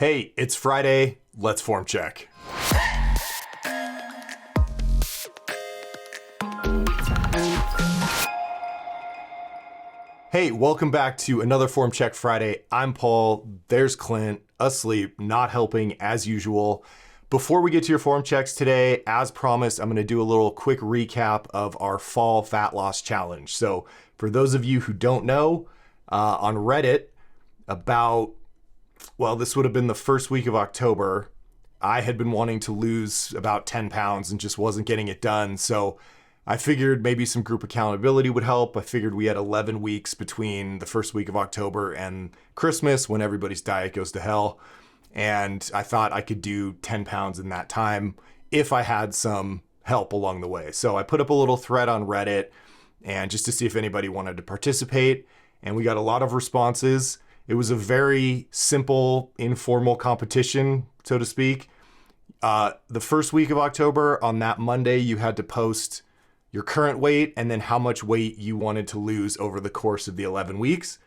Hey, it's Friday. Let's form check. Hey, welcome back to another Form Check Friday. I'm Paul. There's Clint, asleep, not helping as usual. Before we get to your form checks today, as promised, I'm going to do a little quick recap of our fall fat loss challenge. So for those of you who don't know, on Reddit, this would have been the first week of October, I had been wanting to lose about 10 pounds and just wasn't getting it done. So I figured maybe some group accountability would help. I figured we had 11 weeks between the first week of October and Christmas when everybody's diet goes to hell. And I thought I could do 10 pounds in that time if I had some help along the way. So I put up a little thread on Reddit and just to see if anybody wanted to participate. And we got a lot of responses. It was a very simple, informal competition, so to speak. The first week of October, on that Monday, you had to post your current weight and then how much weight you wanted to lose over the course of the 11 weeks.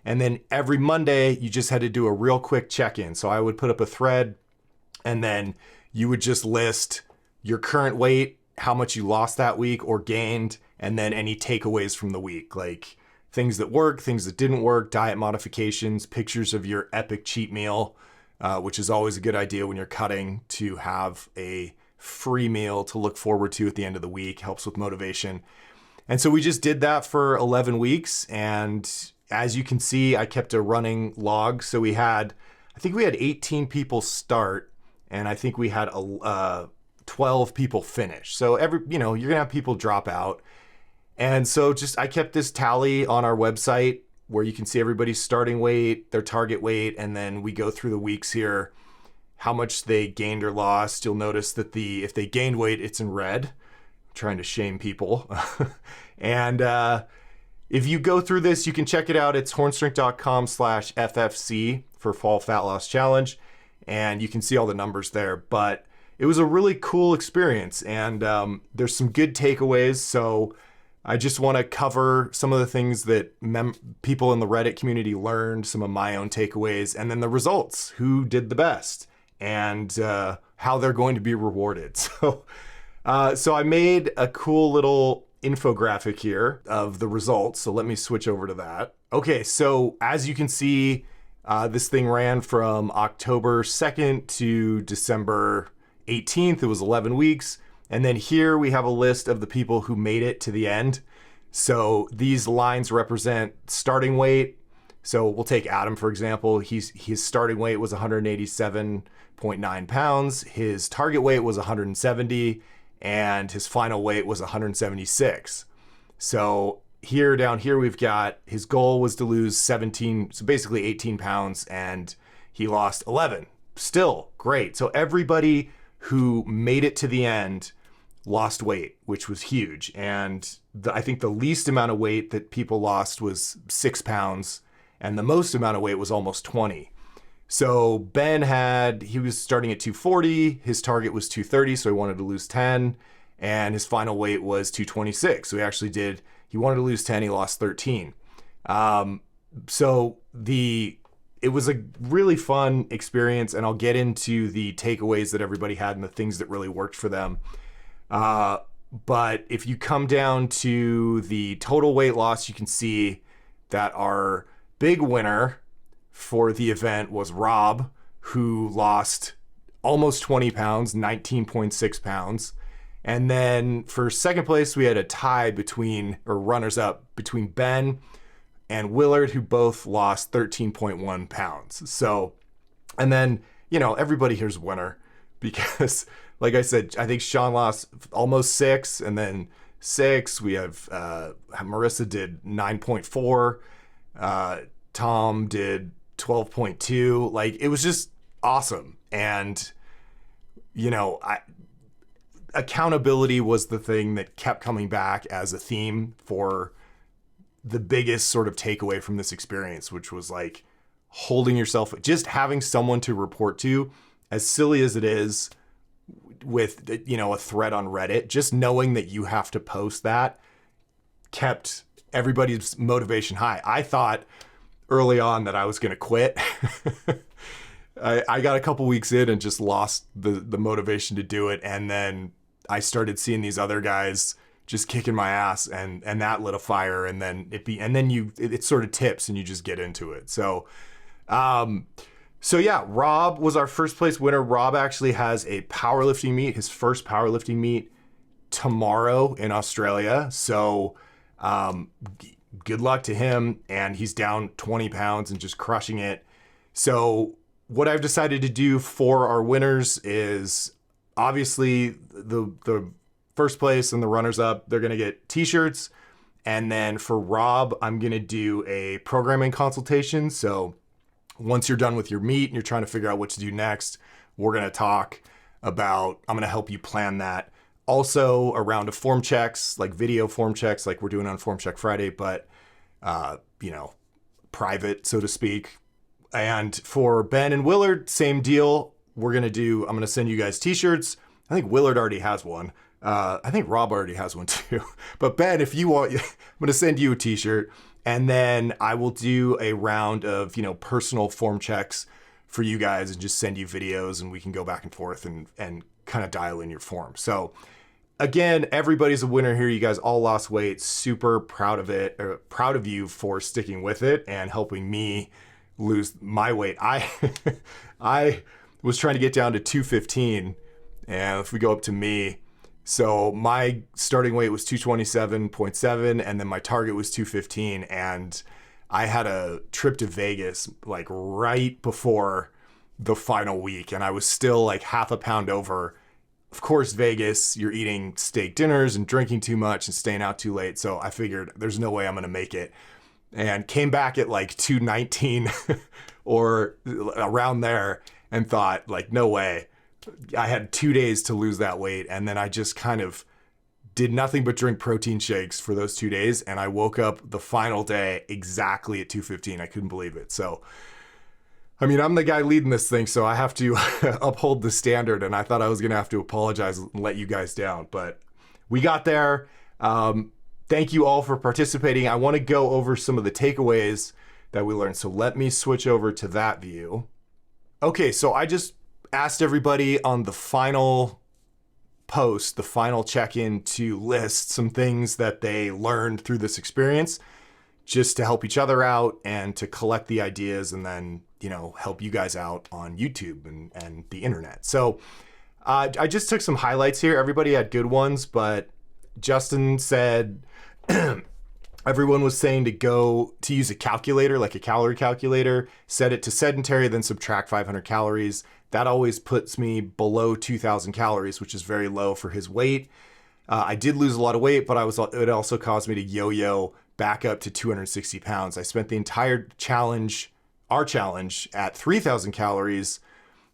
And then every Monday, you just had to do a real quick check-in. So I would put up a thread and then you would just list your current weight, how much you lost that week or gained, and then any takeaways from the week, like things that worked, things that didn't work, diet modifications, pictures of your epic cheat meal, which is always a good idea when you're cutting to have a free meal to look forward to at the end of the week, helps with motivation. And so we just did that for 11 weeks. And as you can see, I kept a running log. So I think we had 18 people start and I think we had 12 people finish. So you're gonna have people drop out. And so I kept this tally on our website where you can see everybody's starting weight, their target weight, and then we go through the weeks here, how much they gained or lost. You'll notice that if they gained weight, it's in red. I'm trying to shame people. And if you go through this, you can check it out. It's hornstrength.com/FFC for Fall Fat Loss Challenge. And you can see all the numbers there. But it was a really cool experience. And there's some good takeaways. So I just want to cover some of the things that people in the Reddit community learned, some of my own takeaways, and then the results, who did the best, and how they're going to be rewarded. So I made a cool little infographic here of the results. So let me switch over to that. Okay, so as you can see, this thing ran from October 2nd to December 18th. It was 11 weeks. And then here we have a list of the people who made it to the end. So these lines represent starting weight. So we'll take Adam, for example. His starting weight was 187.9 pounds. His target weight was 170, and his final weight was 176. So down here, we've got his goal was to lose 17, so basically 18 pounds, and he lost 11. Still great. So everybody who made it to the end lost weight, which was huge. And I think the least amount of weight that people lost was 6 pounds, and the most amount of weight was almost 20. So Ben he was starting at 240, his target was 230, so he wanted to lose 10, and his final weight was 226. So he wanted to lose 10, he lost 13. It was a really fun experience, and I'll get into the takeaways that everybody had and the things that really worked for them. But if you come down to the total weight loss, you can see that our big winner for the event was Rob, who lost almost 20 pounds, 19.6 pounds. And then for second place, we had a tie runners up between Ben and Willard, who both lost 13.1 pounds. So, and then, everybody here's winner because like I said, I think Sean lost almost 6 and then 6. We have, Marissa did 9.4. Tom did 12.2. Like, it was just awesome. And, accountability was the thing that kept coming back as a theme for the biggest sort of takeaway from this experience, which was like holding yourself, just having someone to report to, as silly as it is with, a thread on Reddit, just knowing that you have to post that kept everybody's motivation high. I thought early on that I was going to quit I got a couple weeks in and just lost the motivation to do it. And then I started seeing these other guys just kicking my ass, and that lit a fire. And then it sort of tips and you just get into it. So, yeah, Rob was our first place winner. Rob actually has a powerlifting meet, his first powerlifting meet tomorrow in Australia. So, good luck to him. And he's down 20 pounds and just crushing it. So what I've decided to do for our winners is obviously the first place and the runners up, they're going to get t-shirts. And then for Rob, I'm going to do a programming consultation. So once you're done with your meet and you're trying to figure out what to do next, we're going to talk about, I'm going to help you plan that. Also a round of form checks, like video form checks, like we're doing on Form Check Friday, but, private, so to speak. And for Ben and Willard, same deal. I'm going to send you guys t-shirts. I think Willard already has one. I think Rob already has one too. But Ben, if you want, I'm going to send you a t-shirt. And then I will do a round of, personal form checks for you guys and just send you videos, and we can go back and forth and kind of dial in your form. So again, everybody's a winner here. You guys all lost weight. Super proud of it. Proud of you for sticking with it and helping me lose my weight. I was trying to get down to 215, and if we go up to me, so my starting weight was 227.7, and then my target was 215, and I had a trip to Vegas like right before the final week, and I was still like half a pound over. Of course, Vegas, you're eating steak dinners and drinking too much and staying out too late, so I figured there's no way I'm going to make it. And came back at like 219 or around there and thought like, no way. I had 2 days to lose that weight. And then I just kind of did nothing but drink protein shakes for those 2 days. And I woke up the final day exactly at 215. I couldn't believe it. So, I mean, I'm the guy leading this thing, so I have to uphold the standard. And I thought I was going to have to apologize and let you guys down, but we got there. Thank you all for participating. I want to go over some of the takeaways that we learned. So let me switch over to that view. Okay, so I just asked everybody on the final post, the final check-in, to list some things that they learned through this experience, just to help each other out and to collect the ideas and then, help you guys out on YouTube and the internet. So I just took some highlights here. Everybody had good ones, but Justin said everyone was saying to use a calculator, like a calorie calculator, set it to sedentary, then subtract 500 calories. That always puts me below 2,000 calories, which is very low for his weight. I did lose a lot of weight, but it also caused me to yo-yo back up to 260 pounds. I spent the entire our challenge at 3,000 calories,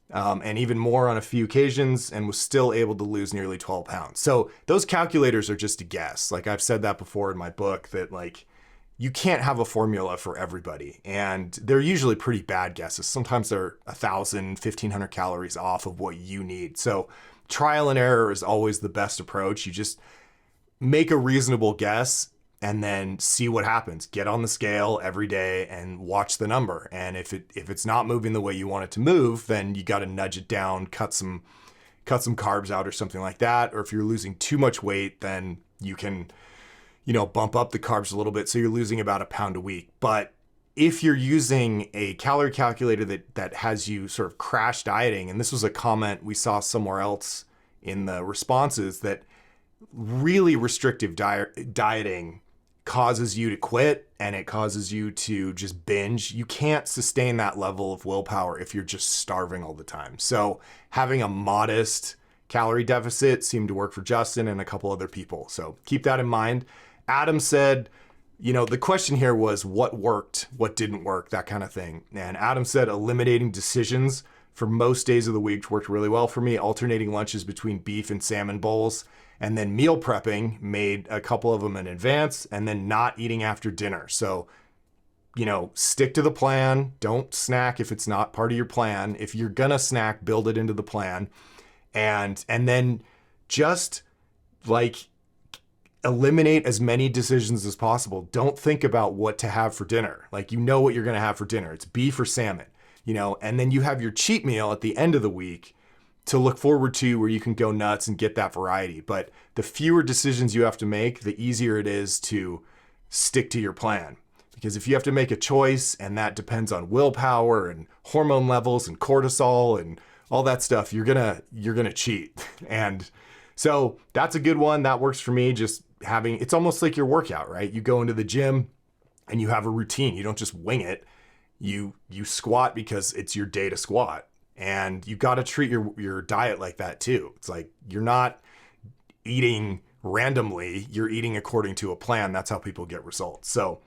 and even more on a few occasions, and was still able to lose nearly 12 pounds. So those calculators are just a guess. Like I've said that before in my book, that like you can't have a formula for everybody, and they're usually pretty bad guesses. Sometimes they're 1,000, 1,500 calories off of what you need. So trial and error is always the best approach. You just make a reasonable guess and then see what happens. Get on the scale every day and watch the number. And if it's not moving the way you want it to move, then you got to nudge it down, cut some carbs out or something like that. Or if you're losing too much weight, then you can, bump up the carbs a little bit. So you're losing about a pound a week. But if you're using a calorie calculator that has you sort of crash dieting, and this was a comment we saw somewhere else in the responses, that really restrictive dieting causes you to quit and it causes you to just binge. You can't sustain that level of willpower if you're just starving all the time. So having a modest calorie deficit seemed to work for Justin and a couple other people. So keep that in mind. Adam said, the question here was what worked, what didn't work, that kind of thing. And Adam said eliminating decisions for most days of the week worked really well for me, alternating lunches between beef and salmon bowls. And then meal prepping, made a couple of them in advance, and then not eating after dinner. So, stick to the plan. Don't snack if it's not part of your plan. If you're gonna snack, build it into the plan. And then just like eliminate as many decisions as possible. Don't think about what to have for dinner. Like, what you're gonna have for dinner. It's beef or salmon. and then you have your cheat meal at the end of the week to look forward to, where you can go nuts and get that variety. But the fewer decisions you have to make, the easier it is to stick to your plan. Because if you have to make a choice and that depends on willpower and hormone levels and cortisol and all that stuff, you're gonna cheat. And so that's a good one. That works for me. Just having, it's almost like your workout, right? You go into the gym and you have a routine. You don't just wing it. You squat because it's your day to squat. And you got to treat your diet like that too. It's like you're not eating randomly, you're eating according to a plan. That's how people get results. So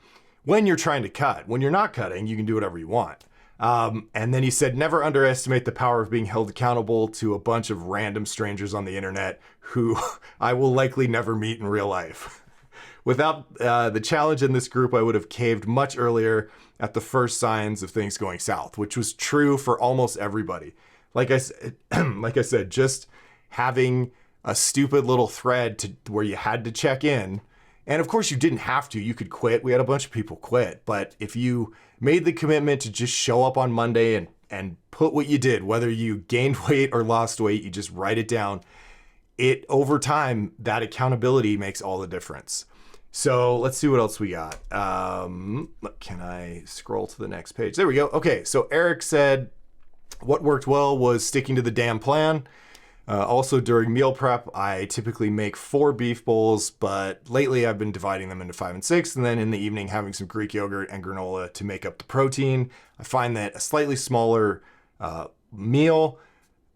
when you're trying to cut, when you're not cutting, you can do whatever you want. And then he said, never underestimate the power of being held accountable to a bunch of random strangers on the internet who I will likely never meet in real life. Without the challenge in this group, I would have caved much earlier at the first signs of things going south, which was true for almost everybody. Like I said, just having a stupid little thread where you had to check in. And of course you didn't have to, you could quit. We had a bunch of people quit, but if you made the commitment to just show up on Monday and put what you did, whether you gained weight or lost weight, you just write it down. It, over time, that accountability makes all the difference. So let's see what else we got. Can I scroll to the next page? There we go. Okay, so Eric said, what worked well was sticking to the damn plan. Also during meal prep, I typically make 4 beef bowls, but lately I've been dividing them into 5 and 6, and then in the evening having some Greek yogurt and granola to make up the protein. I find that a slightly smaller meal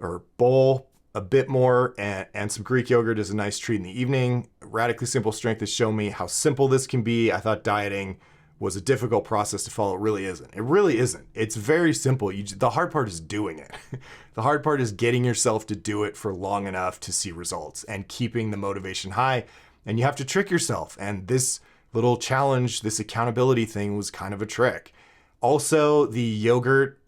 or bowl, a bit more, and some Greek yogurt is a nice treat in the evening. Radically Simple Strength has shown me how simple this can be. I thought dieting was a difficult process to follow. It really isn't. It really isn't. It's very simple. The hard part is doing it. The hard part is getting yourself to do it for long enough to see results and keeping the motivation high. And you have to trick yourself. And this little challenge, this accountability thing was kind of a trick. Also, the yogurt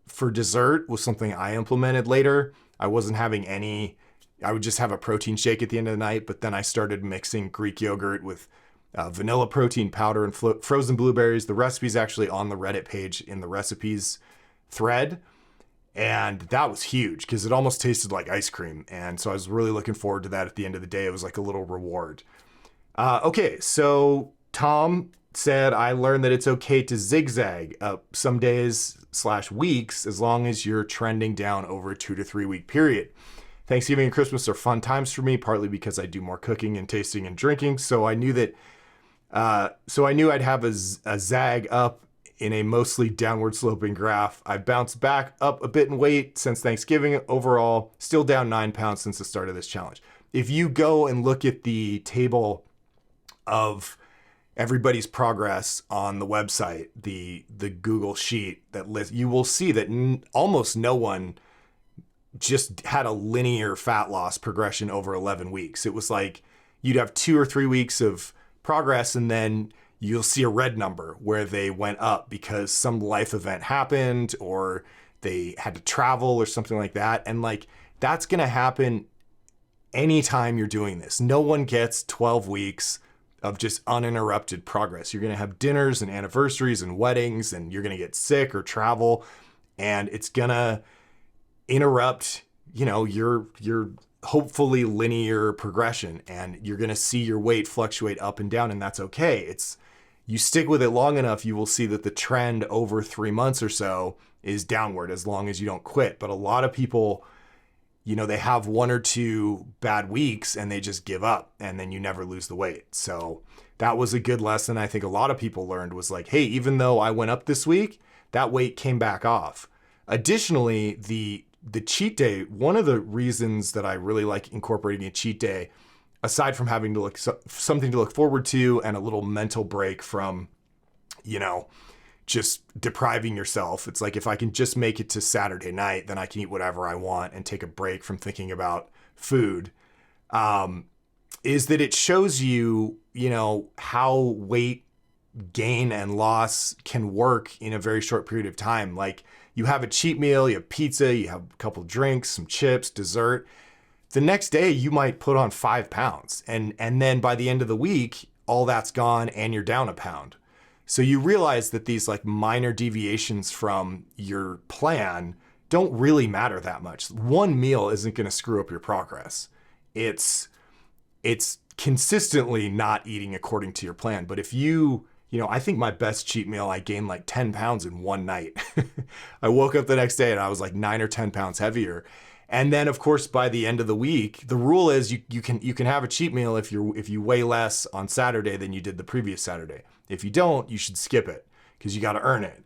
for dessert was something I implemented later. I wasn't having any, I would just have a protein shake at the end of the night, but then I started mixing Greek yogurt with vanilla protein powder and frozen blueberries. The recipe's actually on the Reddit page in the recipes thread. And that was huge because it almost tasted like ice cream. And so I was really looking forward to that at the end of the day. It was like a little reward. Okay, so Tom said, I learned that it's okay to zigzag up some days / weeks as long as you're trending down over a 2 to 3 week period. Thanksgiving and Christmas are fun times for me, partly because I do more cooking and tasting and drinking. So I knew that I'd have a zag up in a mostly downward sloping graph. I bounced back up a bit in weight since Thanksgiving. Overall, still down 9 pounds since the start of this challenge. If you go and look at the table of everybody's progress on the website, the Google sheet that lists, you will see that almost no one just had a linear fat loss progression over 11 weeks. It was like you'd have 2 or 3 weeks of progress and then you'll see a red number where they went up because some life event happened or they had to travel or something like that. And like, that's going to happen anytime you're doing this. No one gets 12 weeks of just uninterrupted progress. You're going to have dinners and anniversaries and weddings, and you're going to get sick or travel, and it's going to interrupt, your hopefully linear progression, and you're going to see your weight fluctuate up and down, and that's okay. You stick with it long enough, you will see that the trend over 3 months or so is downward as long as you don't quit. But a lot of people, they have 1 or 2 bad weeks and they just give up, and then you never lose the weight. So that was a good lesson I think a lot of people learned, was like, hey, even though I went up this week, that weight came back off. Additionally, the cheat day, one of the reasons that I really like incorporating a cheat day, aside from having to something to look forward to and a little mental break from, just depriving yourself. It's like, if I can just make it to Saturday night, then I can eat whatever I want and take a break from thinking about food, is that it shows you, how weight gain and loss can work in a very short period of time. Like, you have a cheat meal, you have pizza, you have a couple of drinks, some chips, dessert. The next day you might put on 5 pounds. And then by the end of the week, all that's gone and you're down a pound. So you realize that these like minor deviations from your plan don't really matter that much. One meal isn't going to screw up your progress. It's consistently not eating according to your plan. But if I think my best cheat meal, I gained like 10 pounds in one night. I woke up the next day and I was like 9 or 10 pounds heavier. And then of course, by the end of the week, the rule is you can have a cheat meal if you weigh less on Saturday than you did the previous Saturday. If you don't, you should skip it because you got to earn it.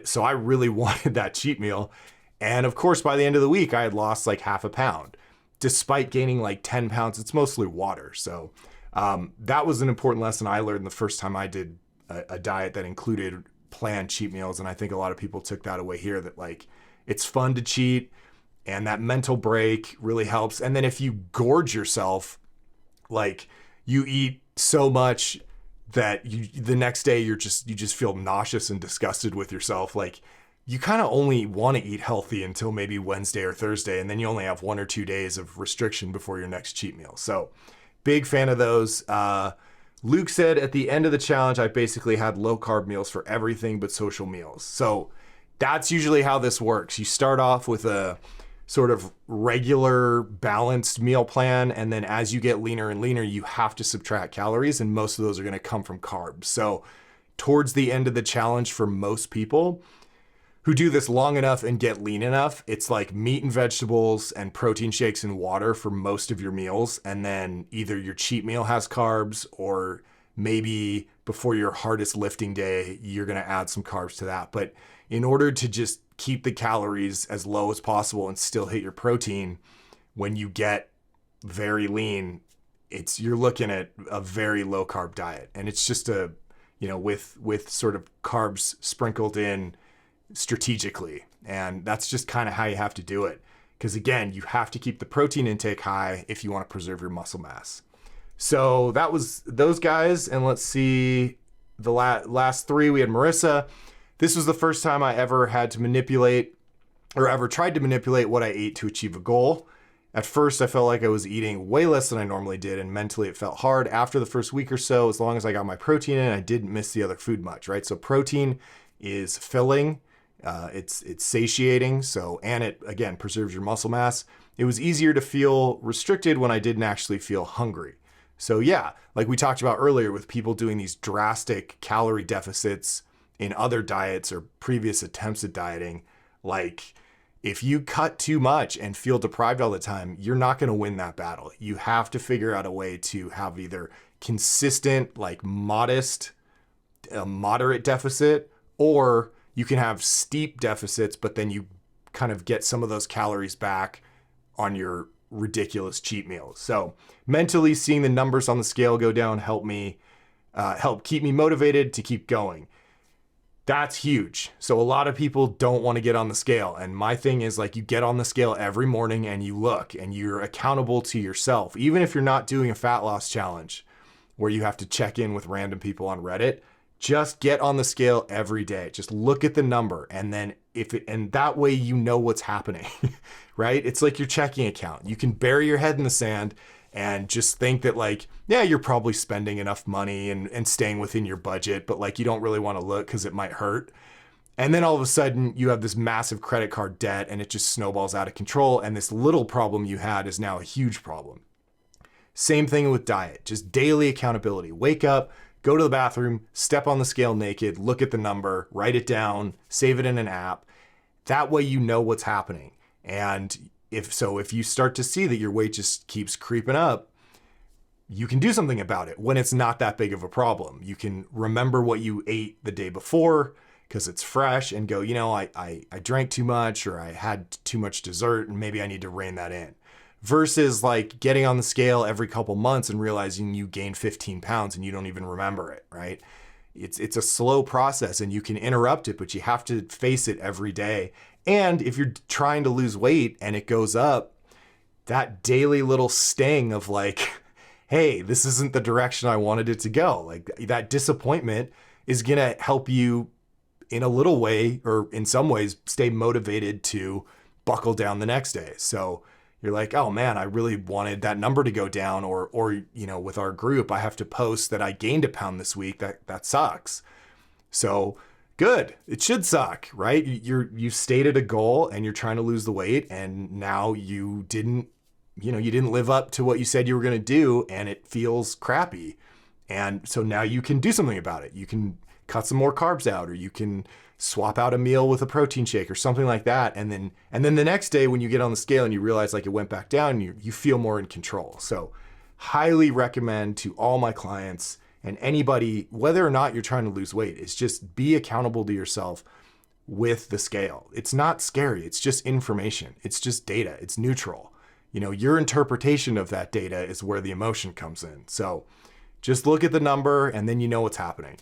So I really wanted that cheat meal. And of course, by the end of the week, I had lost like half a pound, despite gaining like 10 pounds. It's mostly water. So that was an important lesson I learned the first time I did a diet that included planned cheat meals. And I think a lot of people took that away here, that like, it's fun to cheat and that mental break really helps. And then if you gorge yourself, like you eat so much that the next day you just feel nauseous and disgusted with yourself. Like you kind of only want to eat healthy until maybe Wednesday or Thursday. And then you only have 1 or 2 days of restriction before your next cheat meal. So big fan of those. Luke said at the end of the challenge, I basically had low carb meals for everything but social meals. So that's usually how this works. You start off with a sort of regular balanced meal plan. And then as you get leaner and leaner, you have to subtract calories, and most of those are going to come from carbs. So towards the end of the challenge, for most people who do this long enough and get lean enough, it's like meat and vegetables and protein shakes and water for most of your meals. And then either your cheat meal has carbs, or maybe before your hardest lifting day, you're going to add some carbs to that. But in order to just keep the calories as low as possible and still hit your protein, when you get very lean, you're looking at a very low carb diet. And it's just with sort of carbs sprinkled in strategically. And that's just kind of how you have to do it. Because again, you have to keep the protein intake high if you want to preserve your muscle mass. So that was those guys. And let's see, the last 3, we had Marissa. This was the first time I ever had to manipulate, or ever tried to manipulate, what I ate to achieve a goal. At first, I felt like I was eating way less than I normally did, and mentally it felt hard. After the first week or so, as long as I got my protein in, I didn't miss the other food much, right? So protein is filling, it's satiating, and it, again, preserves your muscle mass. It was easier to feel restricted when I didn't actually feel hungry. So yeah, like we talked about earlier with people doing these drastic calorie deficits in other diets or previous attempts at dieting, like if you cut too much and feel deprived all the time, you're not going to win that battle. You have to figure out a way to have either consistent, like moderate deficit, or you can have steep deficits, but then you kind of get some of those calories back on your ridiculous cheat meals. So mentally seeing the numbers on the scale go down help keep me motivated to keep going. That's huge. So a lot of people don't want to get on the scale. And my thing is, like, you get on the scale every morning and you look and you're accountable to yourself. Even if you're not doing a fat loss challenge where you have to check in with random people on Reddit, just get on the scale every day. Just look at the number. And then and that way, you know what's happening, right? It's like your checking account. You can bury your head in the sand and just think that, like, yeah, you're probably spending enough money and staying within your budget, but like you don't really want to look because it might hurt. And then all of a sudden you have this massive credit card debt and it just snowballs out of control. And this little problem you had is now a huge problem. Same thing with diet, just daily accountability. Wake up, go to the bathroom, step on the scale naked, look at the number, write it down, save it in an app. That way you know what's happening. And if you start to see that your weight just keeps creeping up, you can do something about it when it's not that big of a problem. You can remember what you ate the day before because it's fresh and go, I drank too much, or I had too much dessert and maybe I need to rein that in. Versus like getting on the scale every couple months and realizing you gained 15 pounds and you don't even remember it, right? It's a slow process and you can interrupt it, but you have to face it every day. And if you're trying to lose weight and it goes up, that daily little sting of like, hey, this isn't the direction I wanted it to go. Like that disappointment is going to help you in a little way, or in some ways, stay motivated to buckle down the next day. So you're like, oh man, I really wanted that number to go down, or you know, with our group, I have to post that I gained a pound this week. That sucks. So good. It should suck, right? You've stated a goal and you're trying to lose the weight, and now you didn't live up to what you said you were going to do, and it feels crappy. And so now you can do something about it. You can cut some more carbs out, or you can swap out a meal with a protein shake or something like that. And then the next day when you get on the scale and you realize like it went back down, you feel more in control. So highly recommend to all my clients and anybody, whether or not you're trying to lose weight, is just be accountable to yourself with the scale. It's not scary. It's just information. It's just data. It's neutral. You know, your interpretation of that data is where the emotion comes in. So just look at the number and then you know what's happening.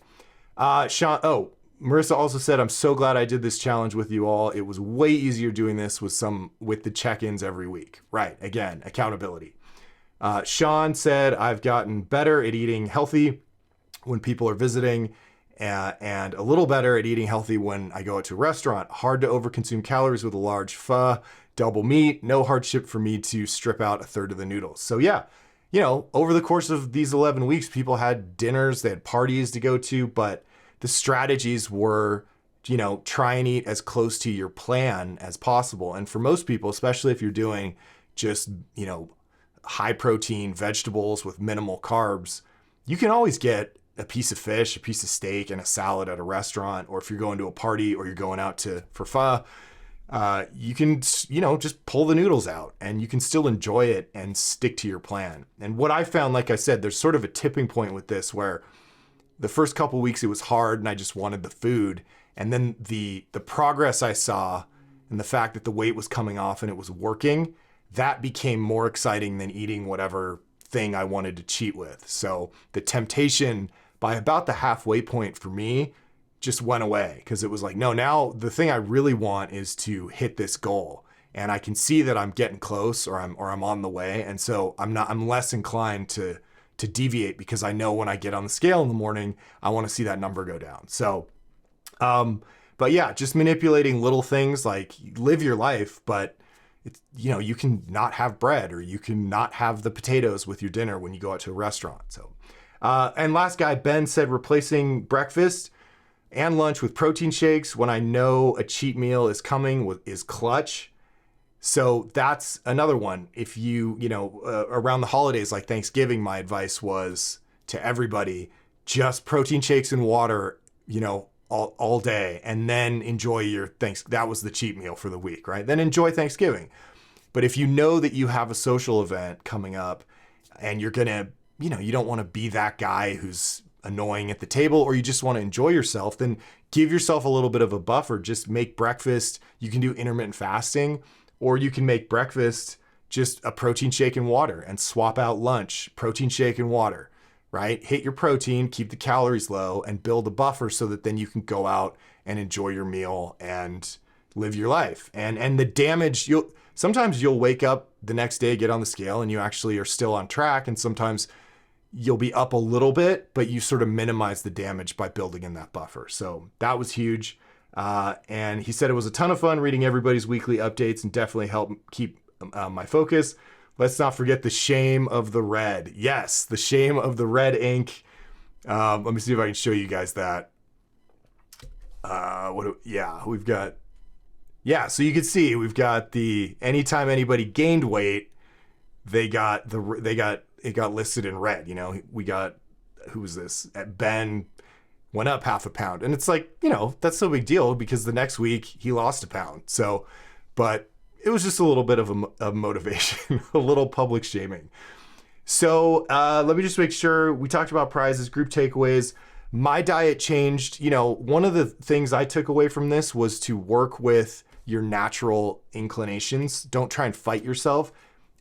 Marissa also said, I'm so glad I did this challenge with you all. It was way easier doing this with the check-ins every week. Right. Again, accountability. Sean said, I've gotten better at eating healthy when people are visiting, and a little better at eating healthy when I go out to a restaurant. Hard to overconsume calories with a large pho, double meat. No hardship for me to strip out a third of the noodles. So yeah, you know, over the course of these 11 weeks, people had dinners, they had parties to go to, but the strategies were, you know, try and eat as close to your plan as possible. And for most people, especially if you're doing just, you know, high protein vegetables with minimal carbs, you can always get a piece of fish, a piece of steak, and a salad at a restaurant. Or if you're going to a party or you're going out for pho, you can, you know, just pull the noodles out and you can still enjoy it and stick to your plan. And what I found, like I said, there's sort of a tipping point with this where the first couple weeks it was hard and I just wanted the food. And then the progress I saw and the fact that the weight was coming off and it was working, that became more exciting than eating whatever thing I wanted to cheat with. So the temptation by about the halfway point for me just went away, because it was like, no, now the thing I really want is to hit this goal. And I can see that I'm getting close, or I'm on the way. And so I'm less inclined to deviate, because I know when I get on the scale in the morning, I want to see that number go down. So, but yeah, just manipulating little things, like live your life, but it's, you know, you can not have bread, or you can not have the potatoes with your dinner when you go out to a restaurant. So, and last guy, Ben, said replacing breakfast and lunch with protein shakes when I know a cheat meal is coming is clutch. So that's another one. If you know, around the holidays like Thanksgiving, my advice was to everybody, just protein shakes and water, you know, all day, and then enjoy your that was the cheat meal for the week, right? Then enjoy Thanksgiving. But if you know that you have a social event coming up and you're gonna, you know, you don't want to be that guy who's annoying at the table, or you just want to enjoy yourself, then give yourself a little bit of a buffer. Just make breakfast. You can do intermittent fasting, or you can make breakfast just a protein shake and water, and swap out lunch, protein shake and water, right? Hit your protein, keep the calories low, and build a buffer so that then you can go out and enjoy your meal and live your life. And the damage, sometimes you'll wake up the next day, get on the scale, and you actually are still on track. And sometimes you'll be up a little bit, but you sort of minimize the damage by building in that buffer. So that was huge. And he said it was a ton of fun reading everybody's weekly updates and definitely helped keep my focus. Let's not forget the shame of the red. Yes, the shame of the red ink. Let me see if I can show you guys that. We've got, so you can see we've got the, anytime anybody gained weight, it got listed in red. You know, we got, who was this? Ben went up half a pound. And it's like, you know, that's no big deal, because the next week he lost a pound. So, but it was just a little bit of a motivation, a little public shaming. So let me just make sure we talked about prizes, group takeaways. My diet changed. You know, one of the things I took away from this was to work with your natural inclinations. Don't try and fight yourself.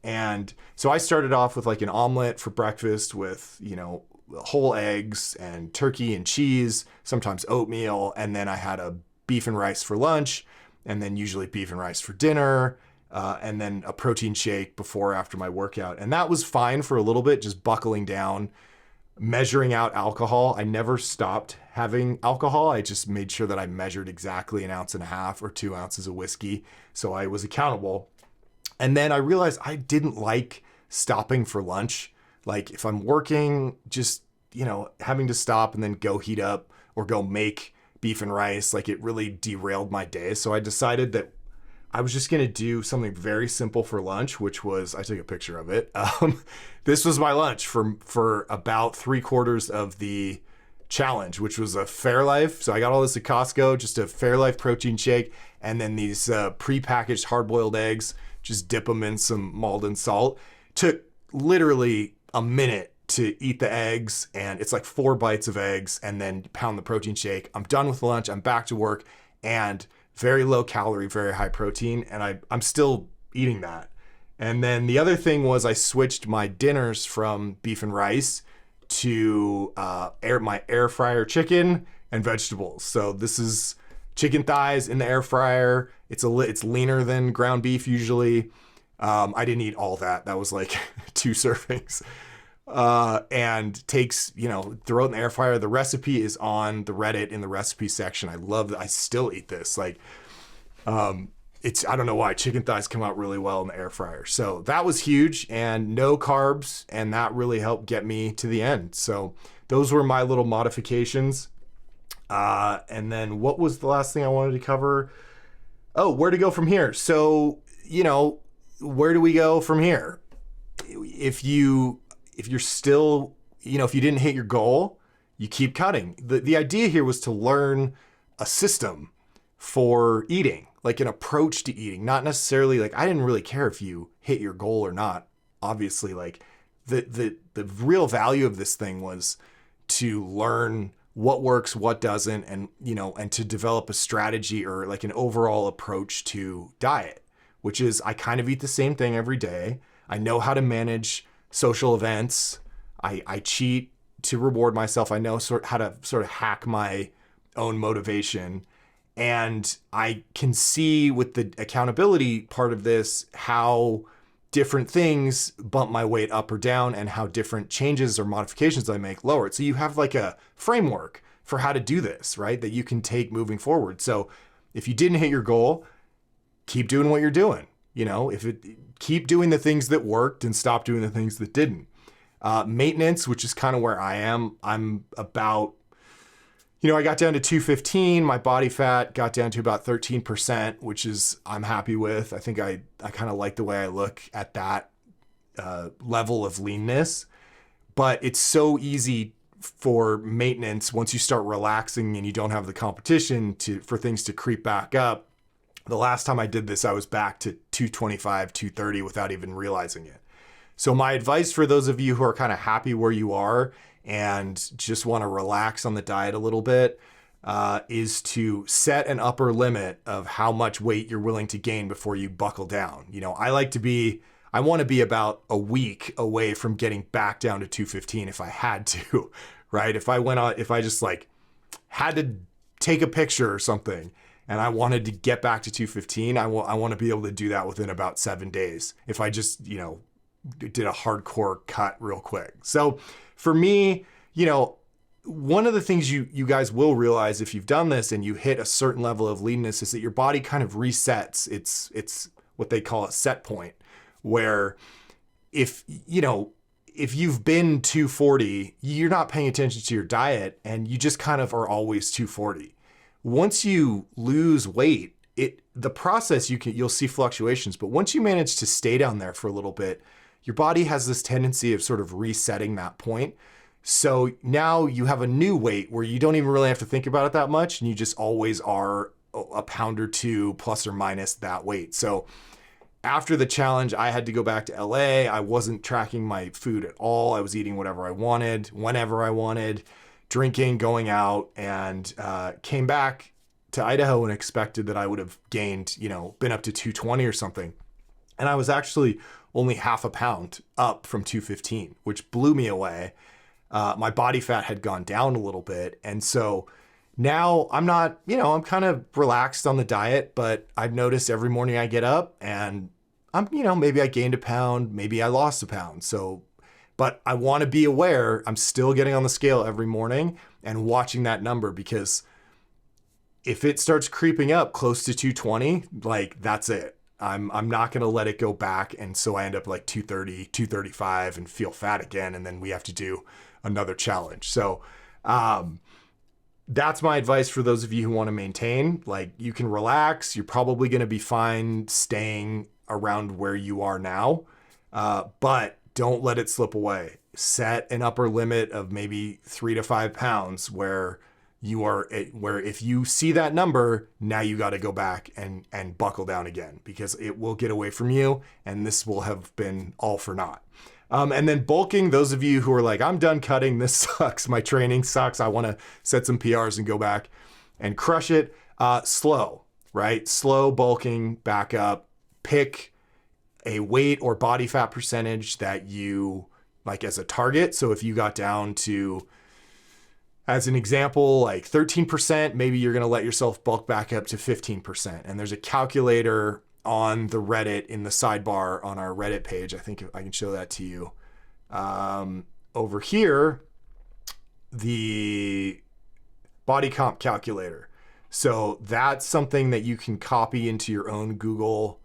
And so I started off with like an omelet for breakfast with, you know, whole eggs and turkey and cheese, sometimes oatmeal. And then I had a beef and rice for lunch, and then usually beef and rice for dinner, and then a protein shake before or after my workout. And that was fine for a little bit, just buckling down, measuring out alcohol. I never stopped having alcohol. I just made sure that I measured exactly 1.5 ounces or 2 ounces of whiskey. So I was accountable. And then I realized I didn't like stopping for lunch. Like if I'm working, just, having to stop and then go heat up or go make beef and rice, like it really derailed my day. So I decided that I was just going to do something very simple for lunch, which was, I took a picture of it. This was my lunch for about 3/4 of the challenge, which was a Fairlife. So I got all this at Costco, just a Fairlife protein shake, and then these prepackaged hard-boiled eggs. Just dip them in some Maldon salt. Took literally a minute to eat the eggs, and it's like 4 bites of eggs, and then pound the protein shake. I'm done with lunch. I'm back to work, and very low calorie, very high protein, and I'm still eating that. And then the other thing was I switched my dinners from beef and rice to my air fryer chicken and vegetables. So this is chicken thighs in the air fryer. It's leaner than ground beef usually. I didn't eat all that. That was like 2 servings. And takes, throw it in the air fryer. The recipe is on the Reddit in the recipe section. I love that. I still eat this. Like, I don't know why chicken thighs come out really well in the air fryer. So that was huge, and no carbs. And that really helped get me to the end. So those were my little modifications. And then what was the last thing I wanted to cover? Oh, where to go from here. So, where do we go from here? If you're still, if you didn't hit your goal, you keep cutting. The idea here was to learn a system for eating, like an approach to eating, not necessarily like, I didn't really care if you hit your goal or not. Obviously, like the real value of this thing was to learn what works, what doesn't, and, and to develop a strategy or like an overall approach to diet, which is I kind of eat the same thing every day. I know how to manage social events. I cheat to reward myself. I know how to sort of hack my own motivation. And I can see with the accountability part of this, how different things bump my weight up or down and how different changes or modifications I make lower it. So you have like a framework for how to do this, right? That you can take moving forward. So if you didn't hit your goal, keep doing what you're doing. Keep doing the things that worked and stop doing the things that didn't. Maintenance, which is kind of where I am. I'm about, I got down to 215. My body fat got down to about 13%, which is I'm happy with. I think I kind of like the way I look at that level of leanness. But it's so easy for maintenance once you start relaxing and you don't have the competition for things to creep back up. The last time I did this, I was back to 225, 230 without even realizing it. So my advice for those of you who are kind of happy where you are and just want to relax on the diet a little bit, is to set an upper limit of how much weight you're willing to gain before you buckle down. I want to be about a week away from getting back down to 215 if I had to, right? If I just like had to take a picture or something and I wanted to get back to 215, I want to be able to do that within about 7 days. If I just, did a hardcore cut real quick. So for me, one of the things you guys will realize if you've done this and you hit a certain level of leanness is that your body kind of resets. It's what they call a set point, where if you've been 240, you're not paying attention to your diet and you just kind of are always 240. Once you lose weight, the process you'll see fluctuations, but once you manage to stay down there for a little bit, your body has this tendency of sort of resetting that point. So now you have a new weight where you don't even really have to think about it that much, and you just always are a pound or two plus or minus that weight. So after the challenge, I had to go back to LA. I wasn't tracking my food at all. I was eating whatever I wanted, whenever I wanted, drinking, going out, and came back to Idaho and expected that I would have gained, been up to 220 or something. And I was actually only half a pound up from 215, which blew me away. My body fat had gone down a little bit. And so now I'm not, I'm kind of relaxed on the diet, but I've noticed every morning I get up and I'm, maybe I gained a pound, maybe I lost a pound. So, but I want to be aware I'm still getting on the scale every morning and watching that number, because if it starts creeping up close to 220, like that's it. I'm not going to let it go back. And so I end up like 230, 235 and feel fat again. And then we have to do another challenge. So, that's my advice for those of you who want to maintain. Like, you can relax. You're probably going to be fine staying around where you are now. But don't let it slip away. Set an upper limit of maybe 3 to 5 pounds where if you see that number, now you got to go back and buckle down again, because it will get away from you and this will have been all for naught. And then bulking, those of you who are like, I'm done cutting, this sucks, my training sucks, I want to set some PRs and go back and crush it. Slow, right? Slow bulking back up. Pick a weight or body fat percentage that you like as a target. So if you got down to, as an example, like 13%, maybe you're going to let yourself bulk back up to 15%. And there's a calculator on the Reddit in the sidebar on our Reddit page. I think I can show that to you. Over here, the body comp calculator. So that's something that you can copy into your own Google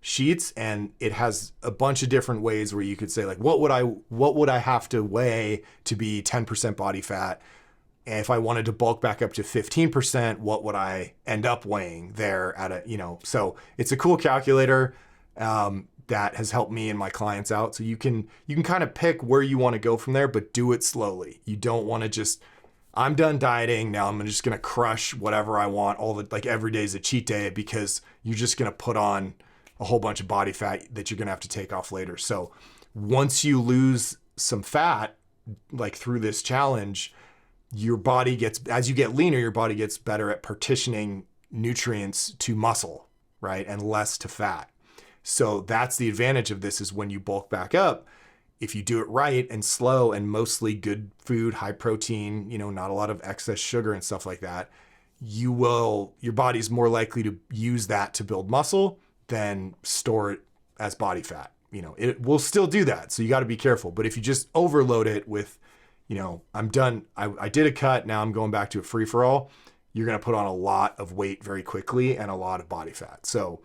Sheets, and it has a bunch of different ways where you could say like, what would I have to weigh to be 10% body fat? And if I wanted to bulk back up to 15%, what would I end up weighing there at so it's a cool calculator that has helped me and my clients out. So you can kind of pick where you want to go from there, but do it slowly. You don't want to just, I'm done dieting, now I'm just going to crush whatever I want, like every day is a cheat day, because you're just going to put on a whole bunch of body fat that you're going to have to take off later. So once you lose some fat, like through this challenge, your body as you get leaner, your body gets better at partitioning nutrients to muscle, right? And less to fat. So that's the advantage of this, is when you bulk back up, if you do it right and slow and mostly good food, high protein, not a lot of excess sugar and stuff like that, your body's more likely to use that to build muscle than store it as body fat. It will still do that. So you got to be careful. But if you just overload it with, I'm done, I did a cut, now I'm going back to a free for all, you're going to put on a lot of weight very quickly and a lot of body fat. So,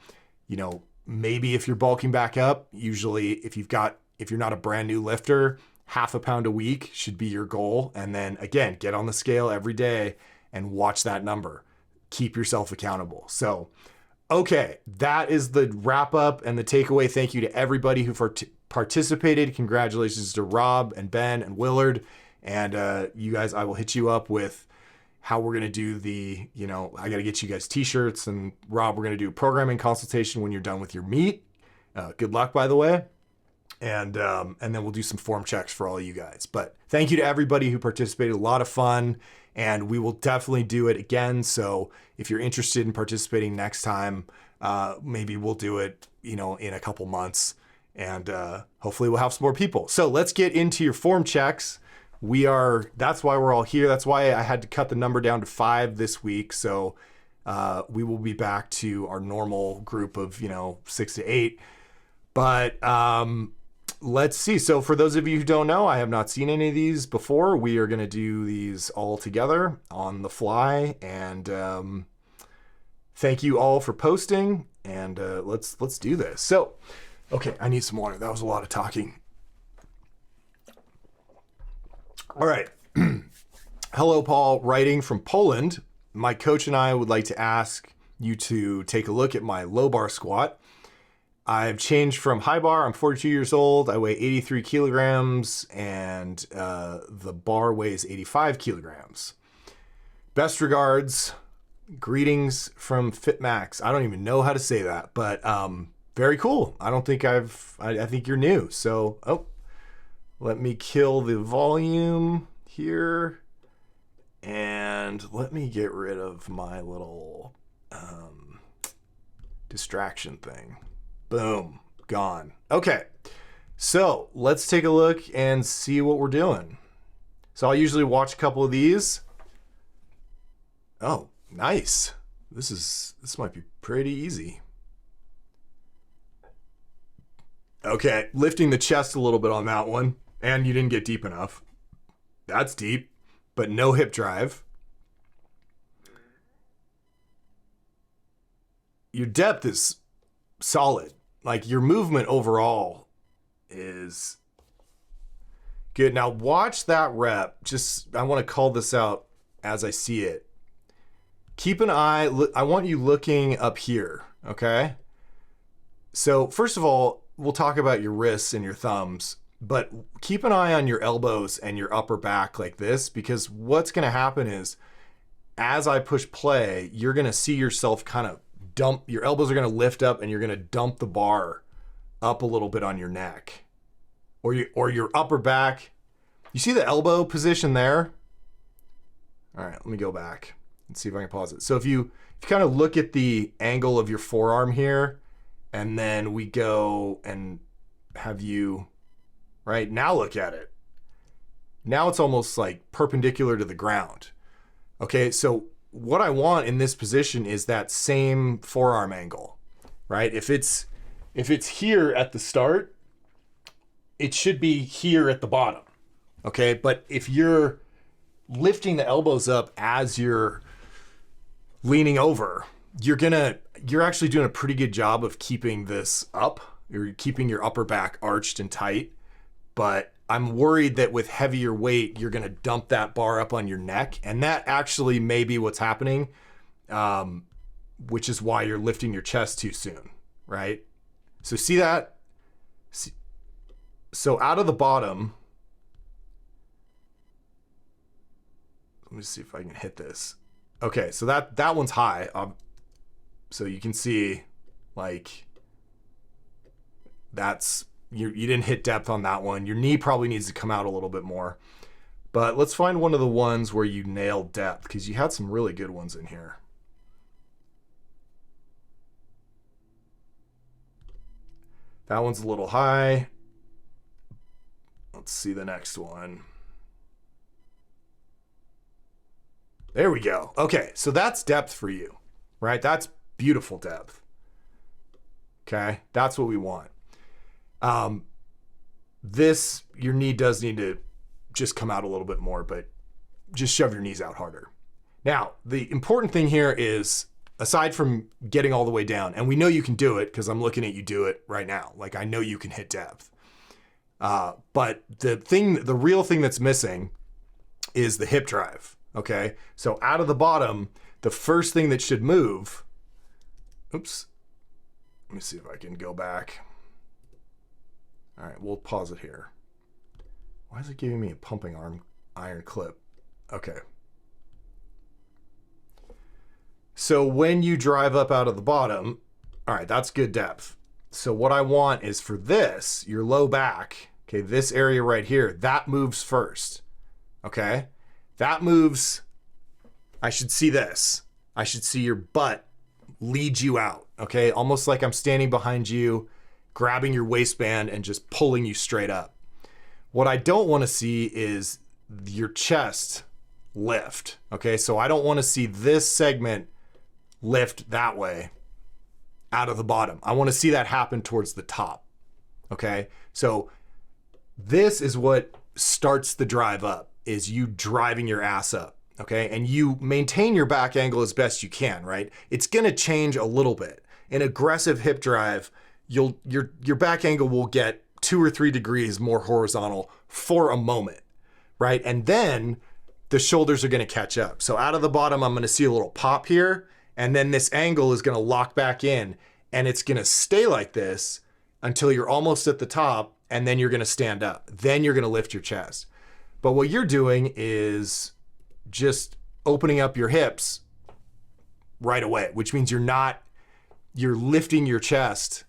maybe if you're bulking back up, usually if you're not a brand new lifter, 0.5 pound a week should be your goal. And then again, get on the scale every day and watch that number. Keep yourself accountable. So, okay, that is the wrap up and the takeaway. Thank you to everybody who participated. Congratulations to Rob and Ben and Willard. And you guys, I will hit you up with how we're going to do I got to get you guys t-shirts. And Rob, we're going to do a programming consultation when you're done with your meet. Good luck, by the way. And then we'll do some form checks for all of you guys. But thank you to everybody who participated. A lot of fun. And we will definitely do it again. So if you're interested in participating next time, maybe we'll do it, in a couple months. And hopefully we'll have some more people. So let's get into your form checks. That's why we're all here. That's why I had to cut the number down to 5 this week. So we will be back to our normal group of, 6 to 8. But let's see. So for those of you who don't know, I have not seen any of these before. We are going to do these all together on the fly. And thank you all for posting. And let's do this. So, okay, I need some water. That was a lot of talking. All right. Hello, Paul, writing from Poland. My coach and I would like to ask you to take a look at my low bar squat. I've changed from high bar. I'm 42 years old. I weigh 83 kilograms and the bar weighs 85 kilograms. Best regards. Greetings from FitMax. I don't even know how to say that, but very cool. I think you're new. So, let me kill the volume here and let me get rid of my little distraction thing. Boom, gone. Okay, so let's take a look and see what we're doing. So I'll usually watch a couple of these. Oh, nice. This might be pretty easy. Okay, lifting the chest a little bit on that one, and you didn't get deep enough. That's deep, but no hip drive. Your depth is solid. Like your movement overall is good. Now watch that rep. Just, I want to call this out as I see it. Keep an eye, I want you looking up here, okay? So first of all, we'll talk about your wrists and your thumbs, but keep an eye on your elbows and your upper back like this, because what's gonna happen is, as I push play, you're gonna see yourself kind of dump, your elbows are gonna lift up and you're gonna dump the bar up a little bit on your neck. Or your upper back. You see the elbow position there? All right, let me go back. Let's see if I can pause it. So if you kind of look at the angle of your forearm here, and then we go and have you, right, now look at it. Now it's almost like perpendicular to the ground. Okay, so what I want in this position is that same forearm angle, right? If it's here at the start, it should be here at the bottom, okay? But if you're lifting the elbows up as you're leaning over, you're actually doing a pretty good job of keeping this up. You're keeping your upper back arched and tight, but I'm worried that with heavier weight, you're gonna dump that bar up on your neck, and that actually may be what's happening, which is why you're lifting your chest too soon, right? So see that? So out of the bottom, let me see if I can hit this. Okay, so that one's high. So you can see, like, that's, you didn't hit depth on that one. Your knee probably needs to come out a little bit more. But let's find one of the ones where you nailed depth, because you had some really good ones in here. That one's a little high. Let's see the next one. There we go. Okay, so that's depth for you, right? That's beautiful depth. Okay, that's what we want. Your knee does need to just come out a little bit more, but just shove your knees out harder. Now, the important thing here is, aside from getting all the way down, and we know you can do it because I'm looking at you do it right now. Like, I know you can hit depth. But the real thing that's missing is the hip drive. Okay, so out of the bottom, the first thing that should move, oops, let me see if I can go back. All right, we'll pause it here. Why is it giving me a pumping iron clip? Okay. So when you drive up out of the bottom, all right, that's good depth. So what I want is for this, your low back, okay, this area right here, that moves first, okay? That moves, I should see this. I should see your butt lead you out, okay? Almost like I'm standing behind you, grabbing your waistband and just pulling you straight up. What I don't want to see is your chest lift, okay? So I don't want to see this segment lift that way out of the bottom. I want to see that happen towards the top, okay? So this is what starts the drive up, is you driving your ass up, okay? And you maintain your back angle as best you can, right? It's gonna change a little bit. In aggressive hip drive, your back angle will get 2 or 3 degrees more horizontal for a moment, right? And then the shoulders are gonna catch up. So out of the bottom, I'm gonna see a little pop here, and then this angle is gonna lock back in, and it's gonna stay like this until you're almost at the top, and then you're gonna stand up. Then you're gonna lift your chest. But what you're doing is just opening up your hips right away, which means you're lifting your chest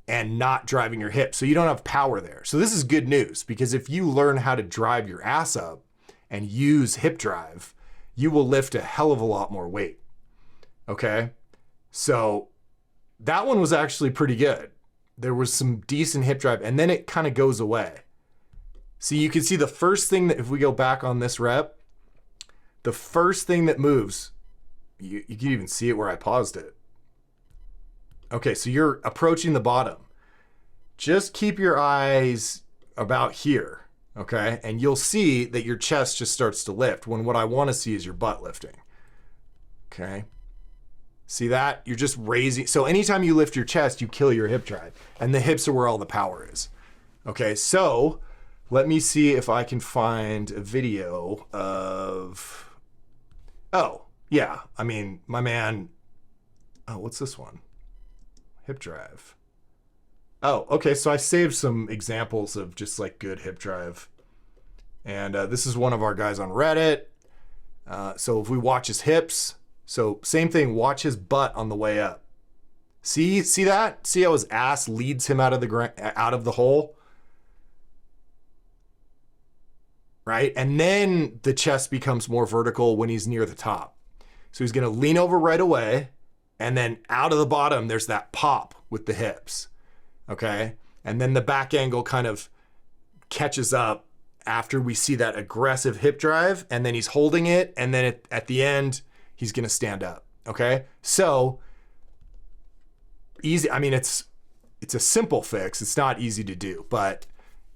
and not driving your hips. So you don't have power there. So this is good news, because if you learn how to drive your ass up and use hip drive, you will lift a hell of a lot more weight. Okay? So that one was actually pretty good. There was some decent hip drive, and then it kind of goes away. So you can see the first thing that, if we go back on this rep, the first thing that moves, you can even see it where I paused it. Okay, so you're approaching the bottom. Just keep your eyes about here, okay? And you'll see that your chest just starts to lift, when what I want to see is your butt lifting, okay? See that? You're just raising. So anytime you lift your chest, you kill your hip drive. And the hips are where all the power is. Okay, so let me see if I can find a video of... Oh, yeah. I mean, my man... Oh, what's this one? Hip drive. Oh, okay. So I saved some examples of just like good hip drive. And this is one of our guys on Reddit. So if we watch his hips, so same thing, watch his butt on the way up. See that? See how his ass leads him out of the hole? Right? And then the chest becomes more vertical when he's near the top. So he's going to lean over right away. And then out of the bottom, there's that pop with the hips. Okay? And then the back angle kind of catches up after we see that aggressive hip drive. And then he's holding it. And then at the end, he's going to stand up. Okay? So easy. I mean, it's a simple fix. It's not easy to do. But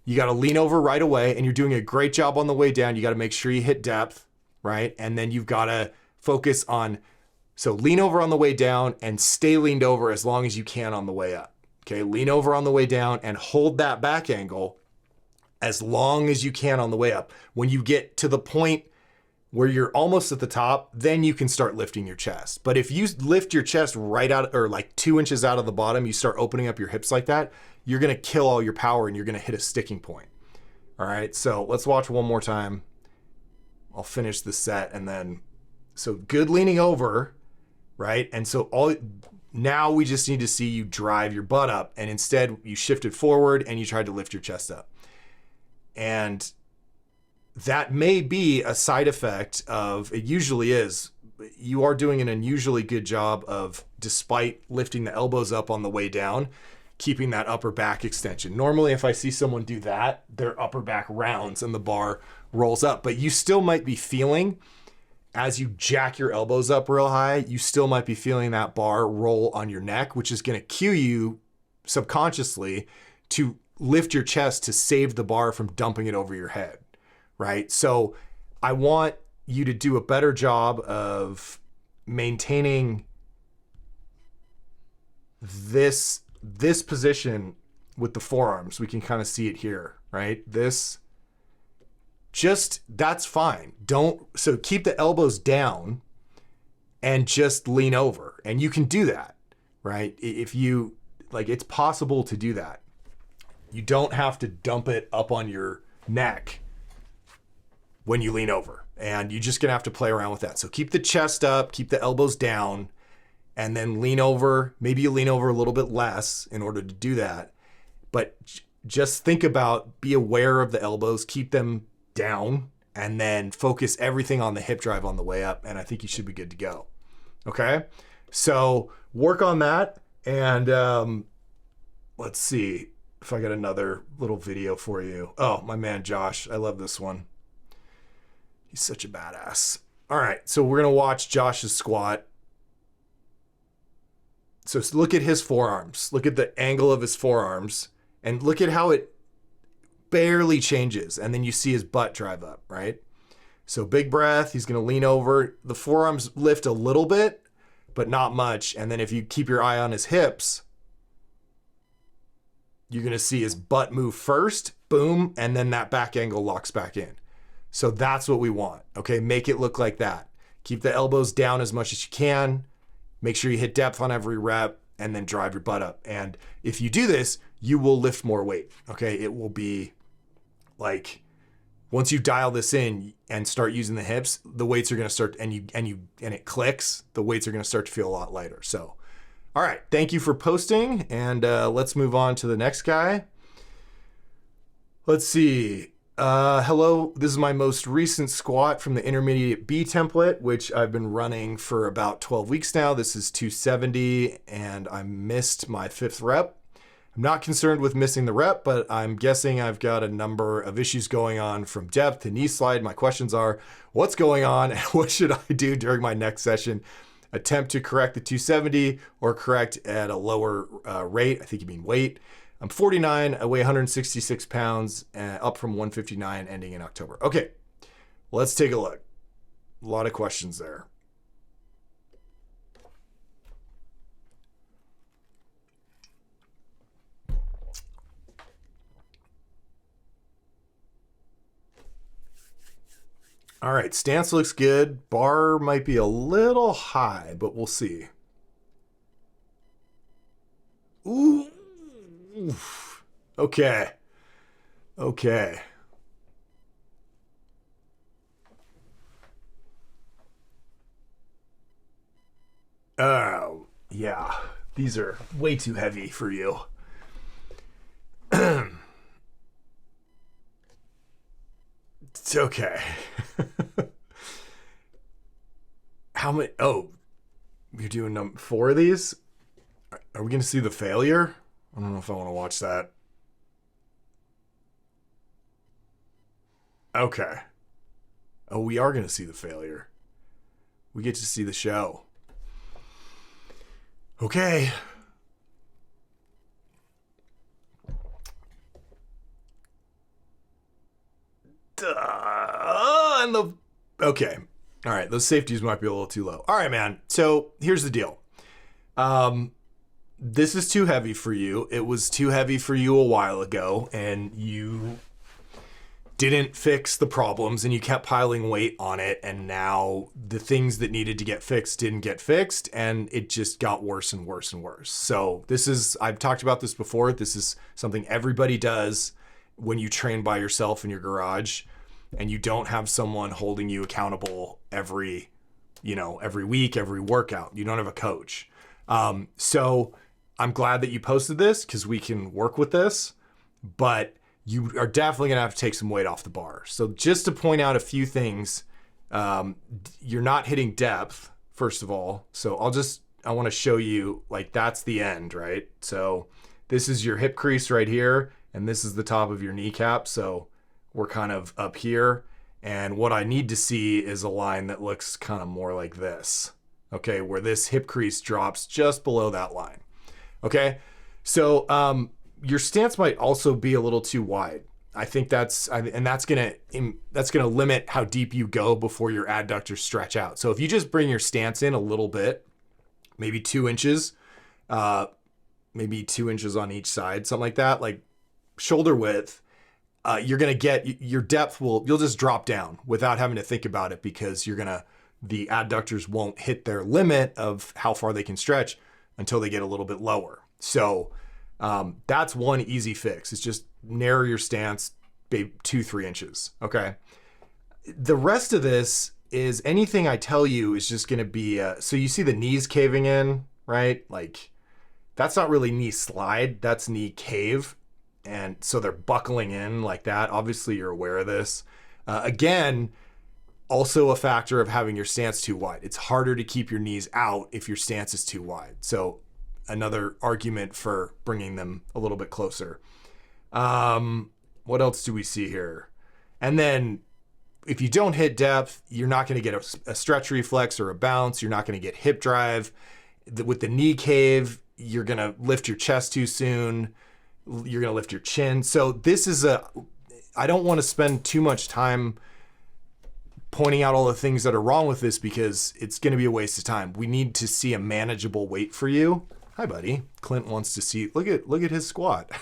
you got to lean over right away. And you're doing a great job on the way down. You got to make sure you hit depth. Right? And then you've got to focus on... So lean over on the way down and stay leaned over as long as you can on the way up. Okay, lean over on the way down and hold that back angle as long as you can on the way up. When you get to the point where you're almost at the top, then you can start lifting your chest. But if you lift your chest right out, or like 2 inches out of the bottom, you start opening up your hips like that, you're gonna kill all your power and you're gonna hit a sticking point. All right, so let's watch one more time. I'll finish the set and then, so good leaning over, right? And so now we just need to see you drive your butt up, and instead you shifted forward and you tried to lift your chest up. And that may be a side effect of, it usually is, you are doing an unusually good job of, despite lifting the elbows up on the way down, keeping that upper back extension. Normally, if I see someone do that, their upper back rounds and the bar rolls up, but you still might be feeling, as you jack your elbows up real high, you still might be feeling that bar roll on your neck, which is going to cue you subconsciously to lift your chest to save the bar from dumping it over your head, right? So I want you to do a better job of maintaining this position with the forearms. We can kind of see it here, right? That's fine. So keep the elbows down and just lean over. And you can do that, right? If you, like, it's possible to do that. You don't have to dump it up on your neck when you lean over. And you're just gonna have to play around with that. So keep the chest up, keep the elbows down, and then lean over. Maybe you lean over a little bit less in order to do that. But just think about, be aware of the elbows, keep them down, and then focus everything on the hip drive on the way up, and I think you should be good to go. Okay, so work on that, and let's see if I got another little video for you. Oh, my man Josh, I love this one. He's such a badass. All right, so we're gonna watch Josh's squat. So look at his forearms, look at the angle of his forearms, and look at how it barely changes, and then you see his butt drive up, right? So big breath, he's gonna lean over. The forearms lift a little bit, but not much. And then if you keep your eye on his hips, you're gonna see his butt move first, boom, and then that back angle locks back in. So that's what we want, okay? Make it look like that. Keep the elbows down as much as you can. Make sure you hit depth on every rep, and then drive your butt up. And if you do this, you will lift more weight, okay? It will be like, once you dial this in and start using the hips, the weights are going to start, and it clicks, the weights are going to start to feel a lot lighter. So, all right, thank you for posting, and let's move on to the next guy. Let's see. Hello, this is my most recent squat from the intermediate B template, which I've been running for about 12 weeks now. This is 270, and I missed my 5th rep. I'm not concerned with missing the rep, but I'm guessing I've got a number of issues going on from depth to knee slide. My questions are, what's going on and what should I do during my next session? Attempt to correct the 270 or correct at a lower rate. I think you mean weight. I'm 49, I weigh 166 pounds, up from 159 ending in October. Okay, let's take a look. A lot of questions there. All right, stance looks good. Bar might be a little high, but we'll see. Ooh. Okay. Okay. Oh, yeah. These are way too heavy for you. It's okay. How many? Oh, you're doing 4 of these? Are we going to see the failure? I don't know if I want to watch that. Okay. Oh, we are going to see the failure. We get to see the show. Okay. And the okay. All right, those safeties might be a little too low. All right, man. So here's the deal. This is too heavy for you. It was too heavy for you a while ago, and you didn't fix the problems, and you kept piling weight on it, and now the things that needed to get fixed didn't get fixed, and it just got worse and worse and worse. So this is, I've talked about this before. This is something everybody does when you train by yourself in your garage, and you don't have someone holding you accountable every week, every workout. You don't have a coach. So I'm glad that you posted this because we can work with this, but you are definitely going to have to take some weight off the bar. So just to point out a few things, you're not hitting depth, first of all. So I want to show you, like, that's the end, right? So this is your hip crease right here, and this is the top of your kneecap. So we're kind of up here. And what I need to see is a line that looks kind of more like this, okay? Where this hip crease drops just below that line, okay? So, your stance might also be a little too wide. I think that's gonna limit how deep you go before your adductors stretch out. So if you just bring your stance in a little bit, maybe 2 inches, maybe 2 inches on each side, something like that, like shoulder width, you're gonna get your depth you'll just drop down without having to think about it because the adductors won't hit their limit of how far they can stretch until they get a little bit lower. So that's one easy fix. It's just narrow your stance 2-3 inches. Okay. The rest of this is anything I tell you is just going to be, so you see the knees caving in, right? Like that's not really knee slide, that's knee cave. And so they're buckling in like that. Obviously you're aware of this. Again, also a factor of having your stance too wide. It's harder to keep your knees out if your stance is too wide. So another argument for bringing them a little bit closer. What else do we see here? And then if you don't hit depth, you're not going to get a stretch reflex or a bounce. You're not going to get hip drive. With the knee cave, you're going to lift your chest too soon. You're going to lift your chin. So this is I don't want to spend too much time pointing out all the things that are wrong with this because it's going to be a waste of time. We need to see a manageable weight for you. Hi, buddy. Clint wants to see. Look at his squat.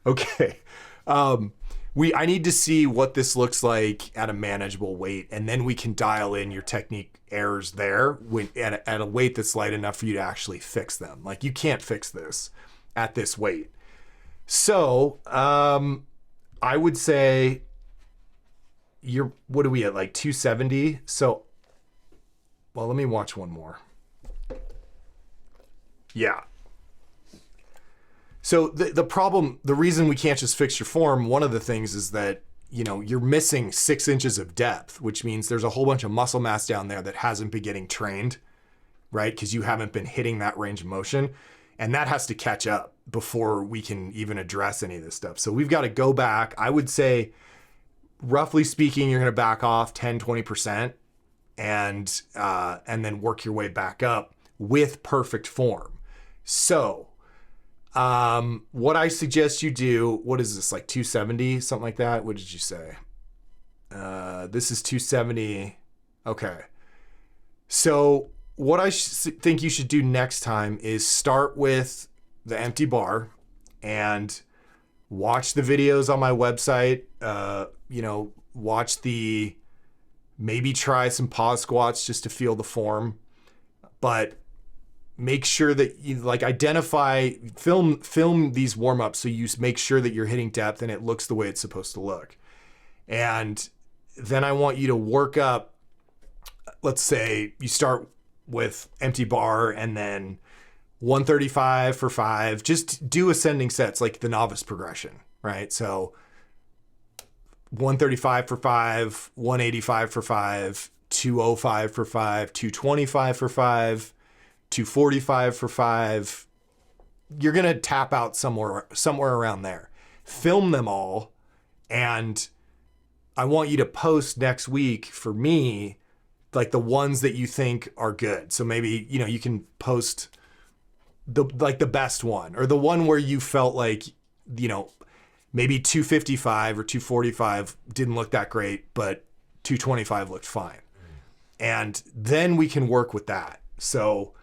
Okay. I need to see what this looks like at a manageable weight, and then we can dial in your technique errors there at a weight that's light enough for you to actually fix them. Like you can't fix this at this weight. So I would say what are we at, like 270? So, well, let me watch one more. Yeah. So the reason we can't just fix your form, one of the things is that, you're missing 6 inches of depth, which means there's a whole bunch of muscle mass down there that hasn't been getting trained, right? Because you haven't been hitting that range of motion. And that has to catch up before we can even address any of this stuff. So we've got to go back. I would say, roughly speaking, you're going to back off 10, 20% and then work your way back up with perfect form. So, what I suggest you do, what is this, like 270, something like that? What did you say? This is 270. Okay. So what I think you should do next time is start with the empty bar and watch the videos on my website. Watch the Maybe try some pause squats just to feel the form, but make sure that you like identify, film these warm-ups so you make sure that you're hitting depth and it looks the way it's supposed to look. And then I want you to work up, let's say you start with empty bar and then 135 for 5. Just do ascending sets like the novice progression, right? So 135 for 5, 185 for 5, 205 for 5, 225 for 5, 245 for 5. You're going to tap out somewhere around there. Film them all, and I want you to post next week for me like the ones that you think are good. So maybe, you can post the best one, or the one where you felt like, maybe 255 or 245 didn't look that great, but 225 looked fine. And then we can work with that. So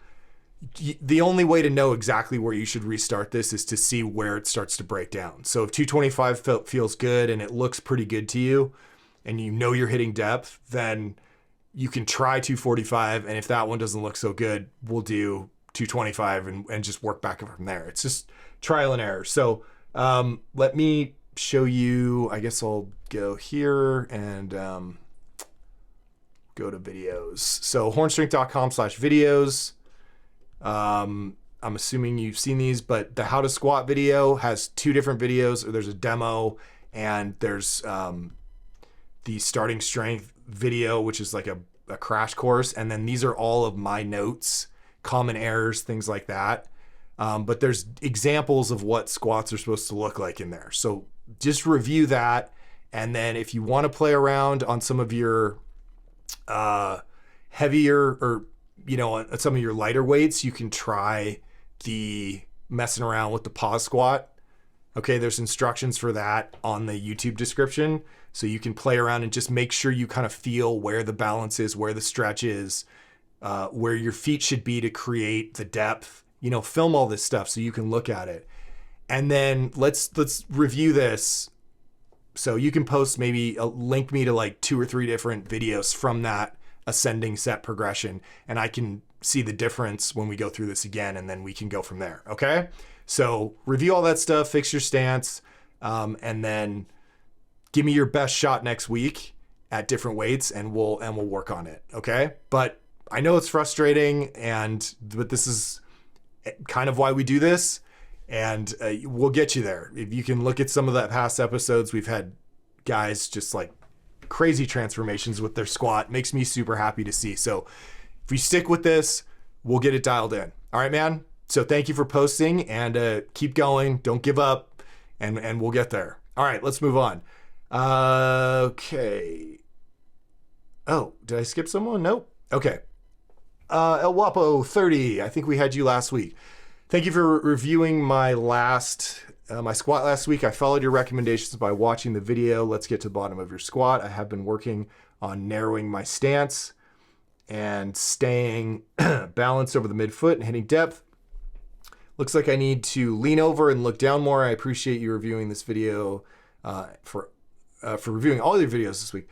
the only way to know exactly where you should restart this is to see where it starts to break down. So if 225 feels good and it looks pretty good to you, and you're hitting depth, then you can try 245. And if that one doesn't look so good, we'll do 225 and just work back from there. It's just trial and error. So let me show you. I guess I'll go here and go to videos. So hornstrength.com/videos. I'm assuming you've seen these, but the how to squat video has 2 different videos. There's a demo and there's the starting strength video, which is like a crash course. And then these are all of my notes, common errors, things like that. But there's examples of what squats are supposed to look like in there. So just review that. And then if you want to play around on some of your heavier or, on some of your lighter weights, you can try the messing around with the pause squat. Okay, there's instructions for that on the YouTube description. So you can play around and just make sure you kind of feel where the balance is, where the stretch is, where your feet should be to create the depth. Film all this stuff so you can look at it. And then let's review this. So you can post, maybe link me to like 2 or 3 different videos from that ascending set progression, and I can see the difference when we go through this again, and then we can go from there. Okay. So review all that stuff, fix your stance, and then give me your best shot next week at different weights, and we'll work on it. Okay. But I know it's frustrating, but this is kind of why we do this, and we'll get you there. If you can look at some of the past episodes, we've had guys just like crazy transformations with their squat. Makes me super happy to see. So if we stick with this, we'll get it dialed in. All right, man. So thank you for posting, and keep going. Don't give up, and we'll get there. All right, let's move on. Okay. Oh, did I skip someone? Nope. Okay. El Guapo 30. I think we had you last week. Thank you for reviewing my squat last week. I followed your recommendations by watching the video. Let's get to the bottom of your squat. I have been working on narrowing my stance and staying balanced over the midfoot and hitting depth. Looks like I need to lean over and look down more. I appreciate you reviewing this video, for reviewing all your videos this week.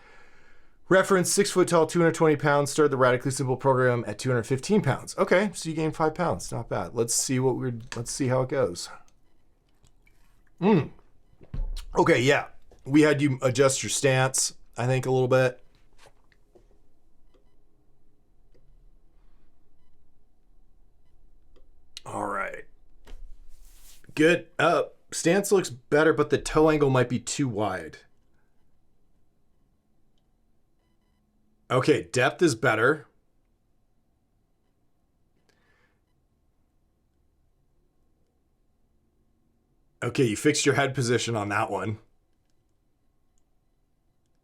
Reference 6 foot tall, 220 pounds. Started the Radically Simple program at 215 pounds. Okay, so you gained 5 pounds. Not bad. Let's see how it goes. Okay, yeah. We had you adjust your stance, I think, a little bit. All right. Good. Stance looks better, but the toe angle might be too wide. Okay, depth is better. Okay, you fixed your head position on that one.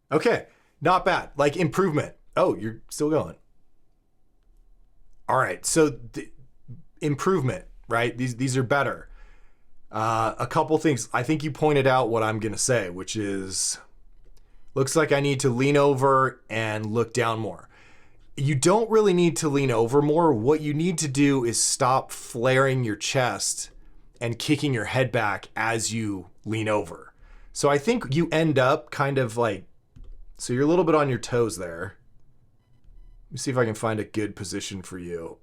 Okay, not bad. Like improvement. Oh, you're still going. All right, so improvement, right? These are better. A couple things. I think you pointed out what I'm going to say, which is, looks like I need to lean over and look down more. You don't really need to lean over more. What you need to do is stop flaring your chest and kicking your head back as you lean over. So I think you end up kind of like, so you're a little bit on your toes there. Let me see if I can find a good position for you.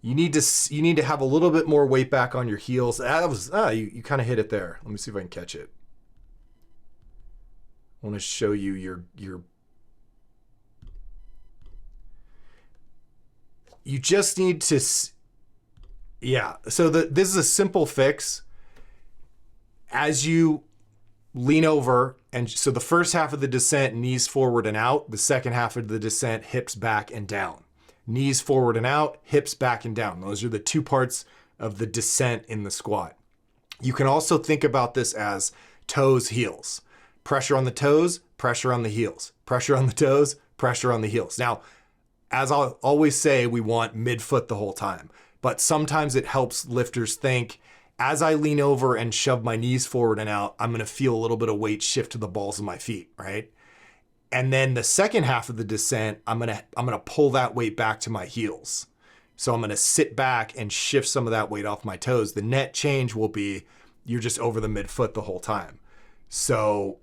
You need to have a little bit more weight back on your heels. You kind of hit it there. Let me see if I can catch it. I want to show you your you just need to, yeah. So this is a simple fix. As you lean over, and so the first half of the descent, knees forward and out. The second half of the descent, hips back and down. Knees forward and out, hips back and down. Those are the two parts of the descent in the squat. You can also think about this as toes, heels. Pressure on the toes, pressure on the heels. Pressure on the toes, pressure on the heels. Now, as I'll always say, we want midfoot the whole time. But sometimes it helps lifters think, as I lean over and shove my knees forward and out, I'm going to feel a little bit of weight shift to the balls of my feet, right? And then the second half of the descent, I'm gonna pull that weight back to my heels. So I'm gonna sit back and shift some of that weight off my toes. The net change will be you're just over the midfoot the whole time. So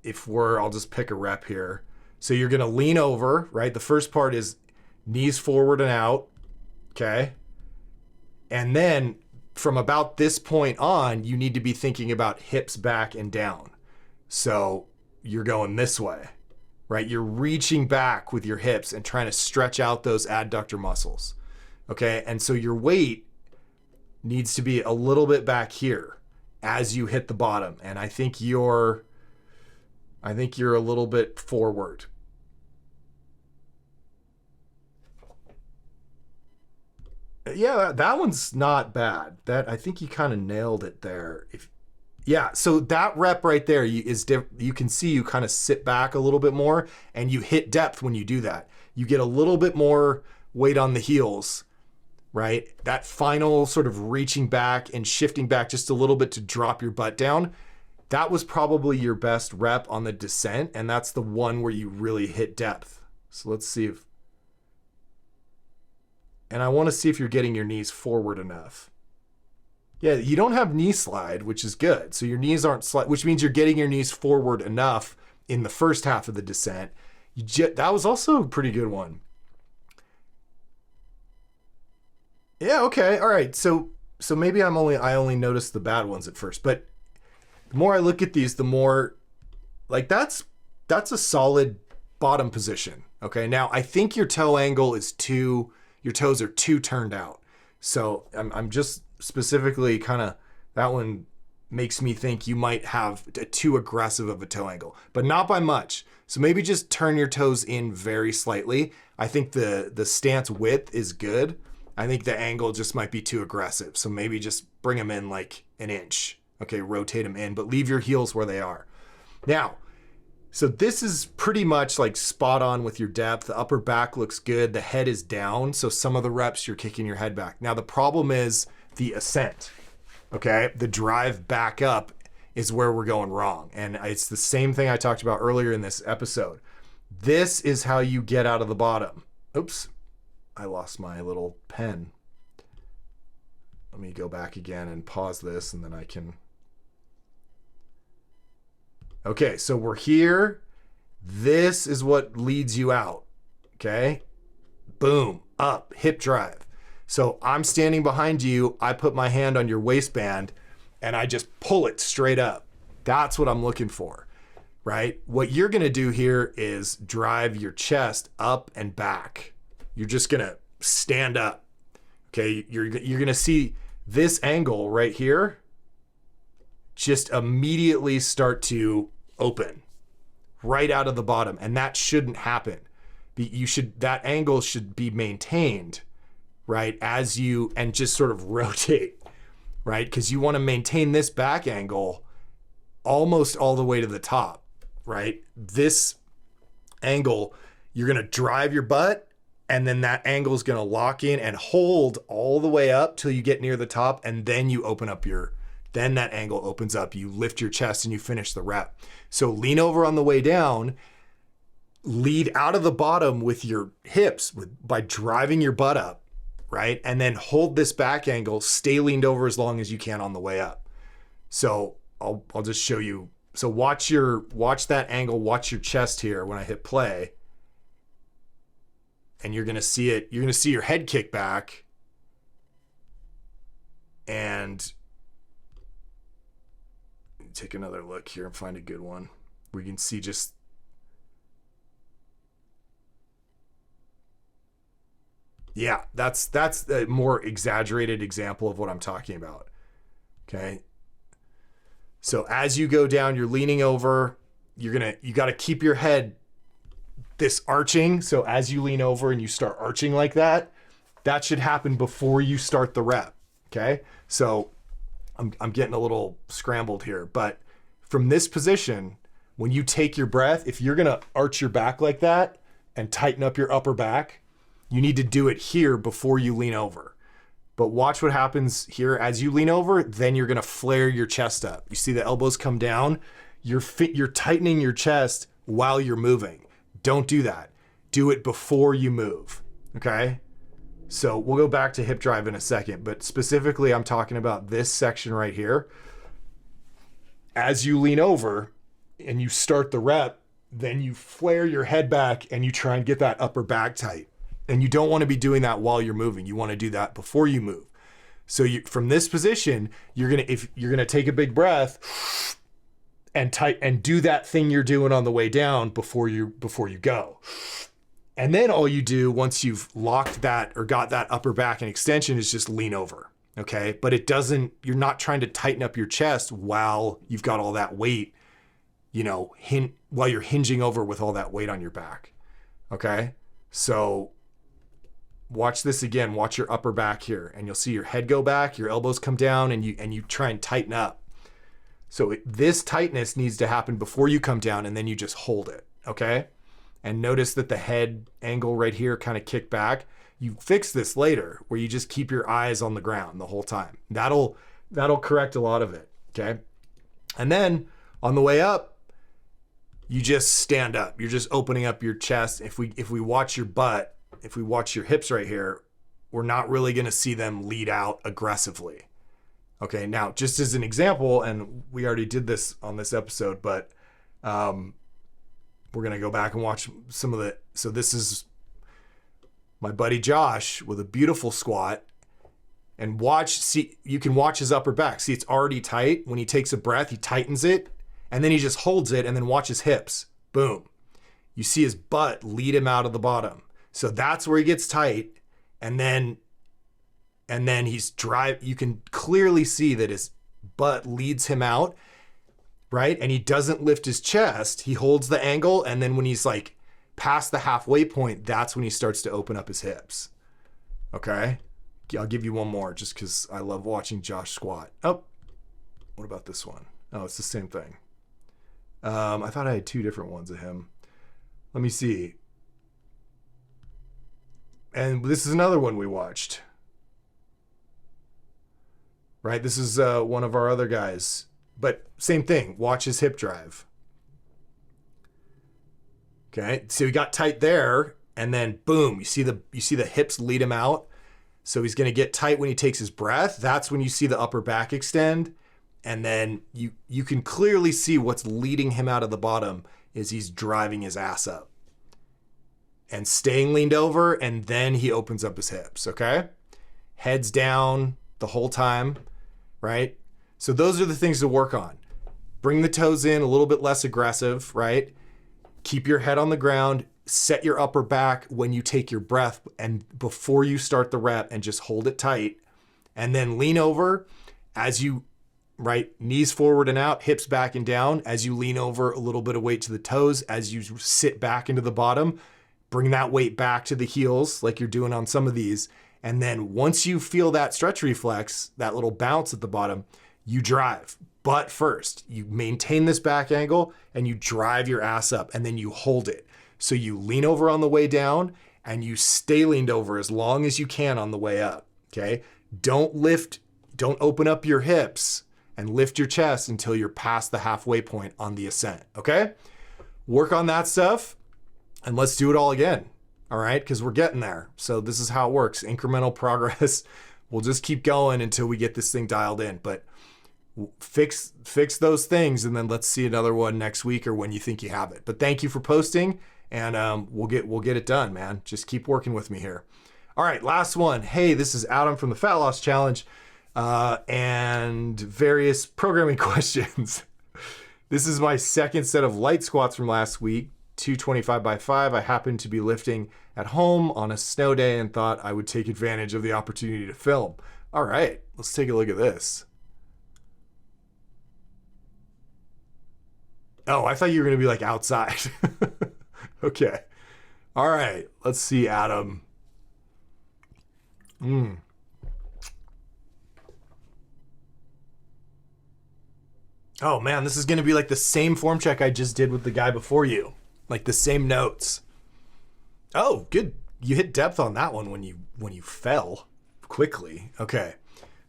I'll just pick a rep here. So you're gonna lean over, right? The first part is knees forward and out, okay? And then from about this point on, you need to be thinking about hips back and down. So you're going this way, right? You're reaching back with your hips and trying to stretch out those adductor muscles, okay? And so your weight needs to be a little bit back here as you hit the bottom. And I think you're a little bit forward. Yeah, that one's not bad. I think you kind of nailed it there. Yeah, so that rep right there you can see you kind of sit back a little bit more and you hit depth when you do that. You get a little bit more weight on the heels, right? That final sort of reaching back and shifting back just a little bit to drop your butt down. That was probably your best rep on the descent, and that's the one where you really hit depth. So let's see and I want to see if you're getting your knees forward enough. Yeah, you don't have knee slide, which is good. So your knees aren't slide, which means you're getting your knees forward enough in the first half of the descent. That was also a pretty good one. Yeah, okay, all right. So maybe I only noticed the bad ones at first, but the more I look at these, the more like that's a solid bottom position. Okay, now I think your toe angle is your toes are too turned out. So I'm just specifically kind of, that one makes me think you might have too aggressive of a toe angle, but not by much. So maybe just turn your toes in very slightly. I think the stance width is good. I think the angle just might be too aggressive. So maybe just bring them in like an inch. Okay, rotate them in, but leave your heels where they are. Now, so this is pretty much like spot on with your depth. The upper back looks good. The head is down. So some of the reps you're kicking your head back. Now the problem is the ascent, okay? The drive back up is where we're going wrong. And it's the same thing I talked about earlier in this episode. This is how you get out of the bottom. Oops, I lost my little pen. Let me go back again and pause this and then I can. Okay, so we're here. This is what leads you out, okay? Boom, up, hip drive. So I'm standing behind you, I put my hand on your waistband, and I just pull it straight up. That's what I'm looking for, right? What you're gonna do here is drive your chest up and back. You're just gonna stand up, okay? You're gonna see this angle right here just immediately start to open right out of the bottom, and that shouldn't happen. That angle should be maintained, right, as you, and just sort of rotate, right? Because you want to maintain this back angle almost all the way to the top, right? This angle, you're going to drive your butt, and then that angle is going to lock in and hold all the way up till you get near the top, and then you open up then that angle opens up, you lift your chest and you finish the rep. So lean over on the way down, lead out of the bottom with your hips by driving your butt up, right? And then hold this back angle, stay leaned over as long as you can on the way up. So I'll just show you So watch that angle, watch your chest here when I hit play. And you're going to see it. You're going to see your head kick back. And take another look here and find a good one. We can see just yeah, that's a more exaggerated example of what I'm talking about. Okay. So as you go down, you're leaning over, you got to keep your head this arching. So as you lean over and you start arching like that, that should happen before you start the rep. Okay. So I'm getting a little scrambled here, but from this position, when you take your breath, if you're going to arch your back like that and tighten up your upper back, you need to do it here before you lean over. But watch what happens here as you lean over, then you're going to flare your chest up. You see the elbows come down, you're tightening your chest while you're moving. Don't do that. Do it before you move, okay? So we'll go back to hip drive in a second, but specifically I'm talking about this section right here. As you lean over and you start the rep, then you flare your head back and you try and get that upper back tight. And you don't want to be doing that while you're moving. You want to do that before you move. So from this position, if you're gonna take a big breath and do that thing you're doing on the way down before you go. And then all you do once you've locked that or got that upper back and extension is just lean over. Okay. But you're not trying to tighten up your chest while you've got all that weight, while you're hinging over with all that weight on your back. Okay. So watch this again. Watch your upper back here and you'll see your head go back, your elbows come down and you try and tighten up. So this tightness needs to happen before you come down and then you just hold it. Okay. And notice that the head angle right here kind of kicked back. You fix this later where you just keep your eyes on the ground the whole time. That'll correct a lot of it. Okay. And then on the way up, you just stand up. You're just opening up your chest. If we watch your butt, if we watch your hips right here, we're not really going to see them lead out aggressively. Okay. Now, just as an example, and we already did this on this episode, but, we're going to go back and watch some of the, so this is my buddy Josh with a beautiful squat and you can watch his upper back. See, it's already tight. When he takes a breath, he tightens it and then he just holds it and then watch his hips. Boom. You see his butt lead him out of the bottom. So that's where he gets tight. And then you can clearly see that his butt leads him out. Right? And he doesn't lift his chest. He holds the angle. And then when he's like past the halfway point, that's when he starts to open up his hips. Okay. I'll give you one more just because I love watching Josh squat. Oh, what about this one? Oh, it's the same thing. I thought I had two different ones of him. Let me see. And this is another one we watched. Right? This is one of our other guys. But same thing, watch his hip drive. Okay, so he got tight there, and then boom, you see the hips lead him out. So he's gonna get tight when he takes his breath. That's when you see the upper back extend. And then you can clearly see what's leading him out of the bottom is he's driving his ass up. And staying leaned over, and then he opens up his hips, okay? Heads down the whole time, right? So those are the things to work on. Bring the toes in a little bit less aggressive, right? Keep your head on the ground, set your upper back when you take your breath and before you start the rep and just hold it tight. And then lean over as you, right? Knees forward and out, hips back and down. As you lean over, a little bit of weight to the toes. As you sit back into the bottom, bring that weight back to the heels like you're doing on some of these. And then once you feel that stretch reflex, that little bounce at the bottom, you drive butt first. You maintain this back angle and you drive your ass up and then you hold it. So you lean over on the way down and you stay leaned over as long as you can on the way up. Okay. Don't open up your hips and lift your chest until you're past the halfway point on the ascent. Okay. Work on that stuff and let's do it all again. All right. Cause we're getting there. So this is how it works. Incremental progress. We'll just keep going until we get this thing dialed in. But fix those things, and then let's see another one next week or when you think you have it. But thank you for posting, and we'll get it done, man. Just keep working with me here. All right, last one. Hey, this is Adam from the Fat Loss Challenge, and various programming questions. This is my second set of light squats from last week, 225 by 5. I happened to be lifting at home on a snow day and thought I would take advantage of the opportunity to film. All right, let's take a look at this. Oh, I thought you were going to be like outside. Okay. All right, let's see, Adam. Oh man, this is going to be like the same form check I just did with the guy before you. Like the same notes. Oh, good. You hit depth on that one when you fell quickly. Okay.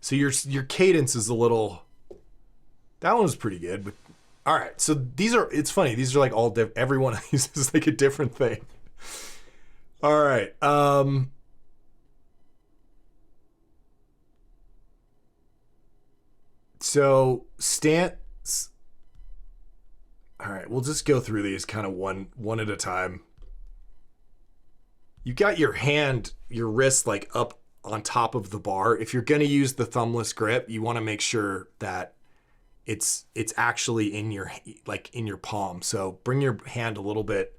So your cadence is a little, that one was pretty good, but all right. So it's funny. These are like all every one of these is like a different thing. All right. So stance. All right, we'll just go through these kind of one at a time. You got your wrist like up on top of the bar. If you're going to use the thumbless grip, you want to make sure that it's actually in your palm. So bring your hand a little bit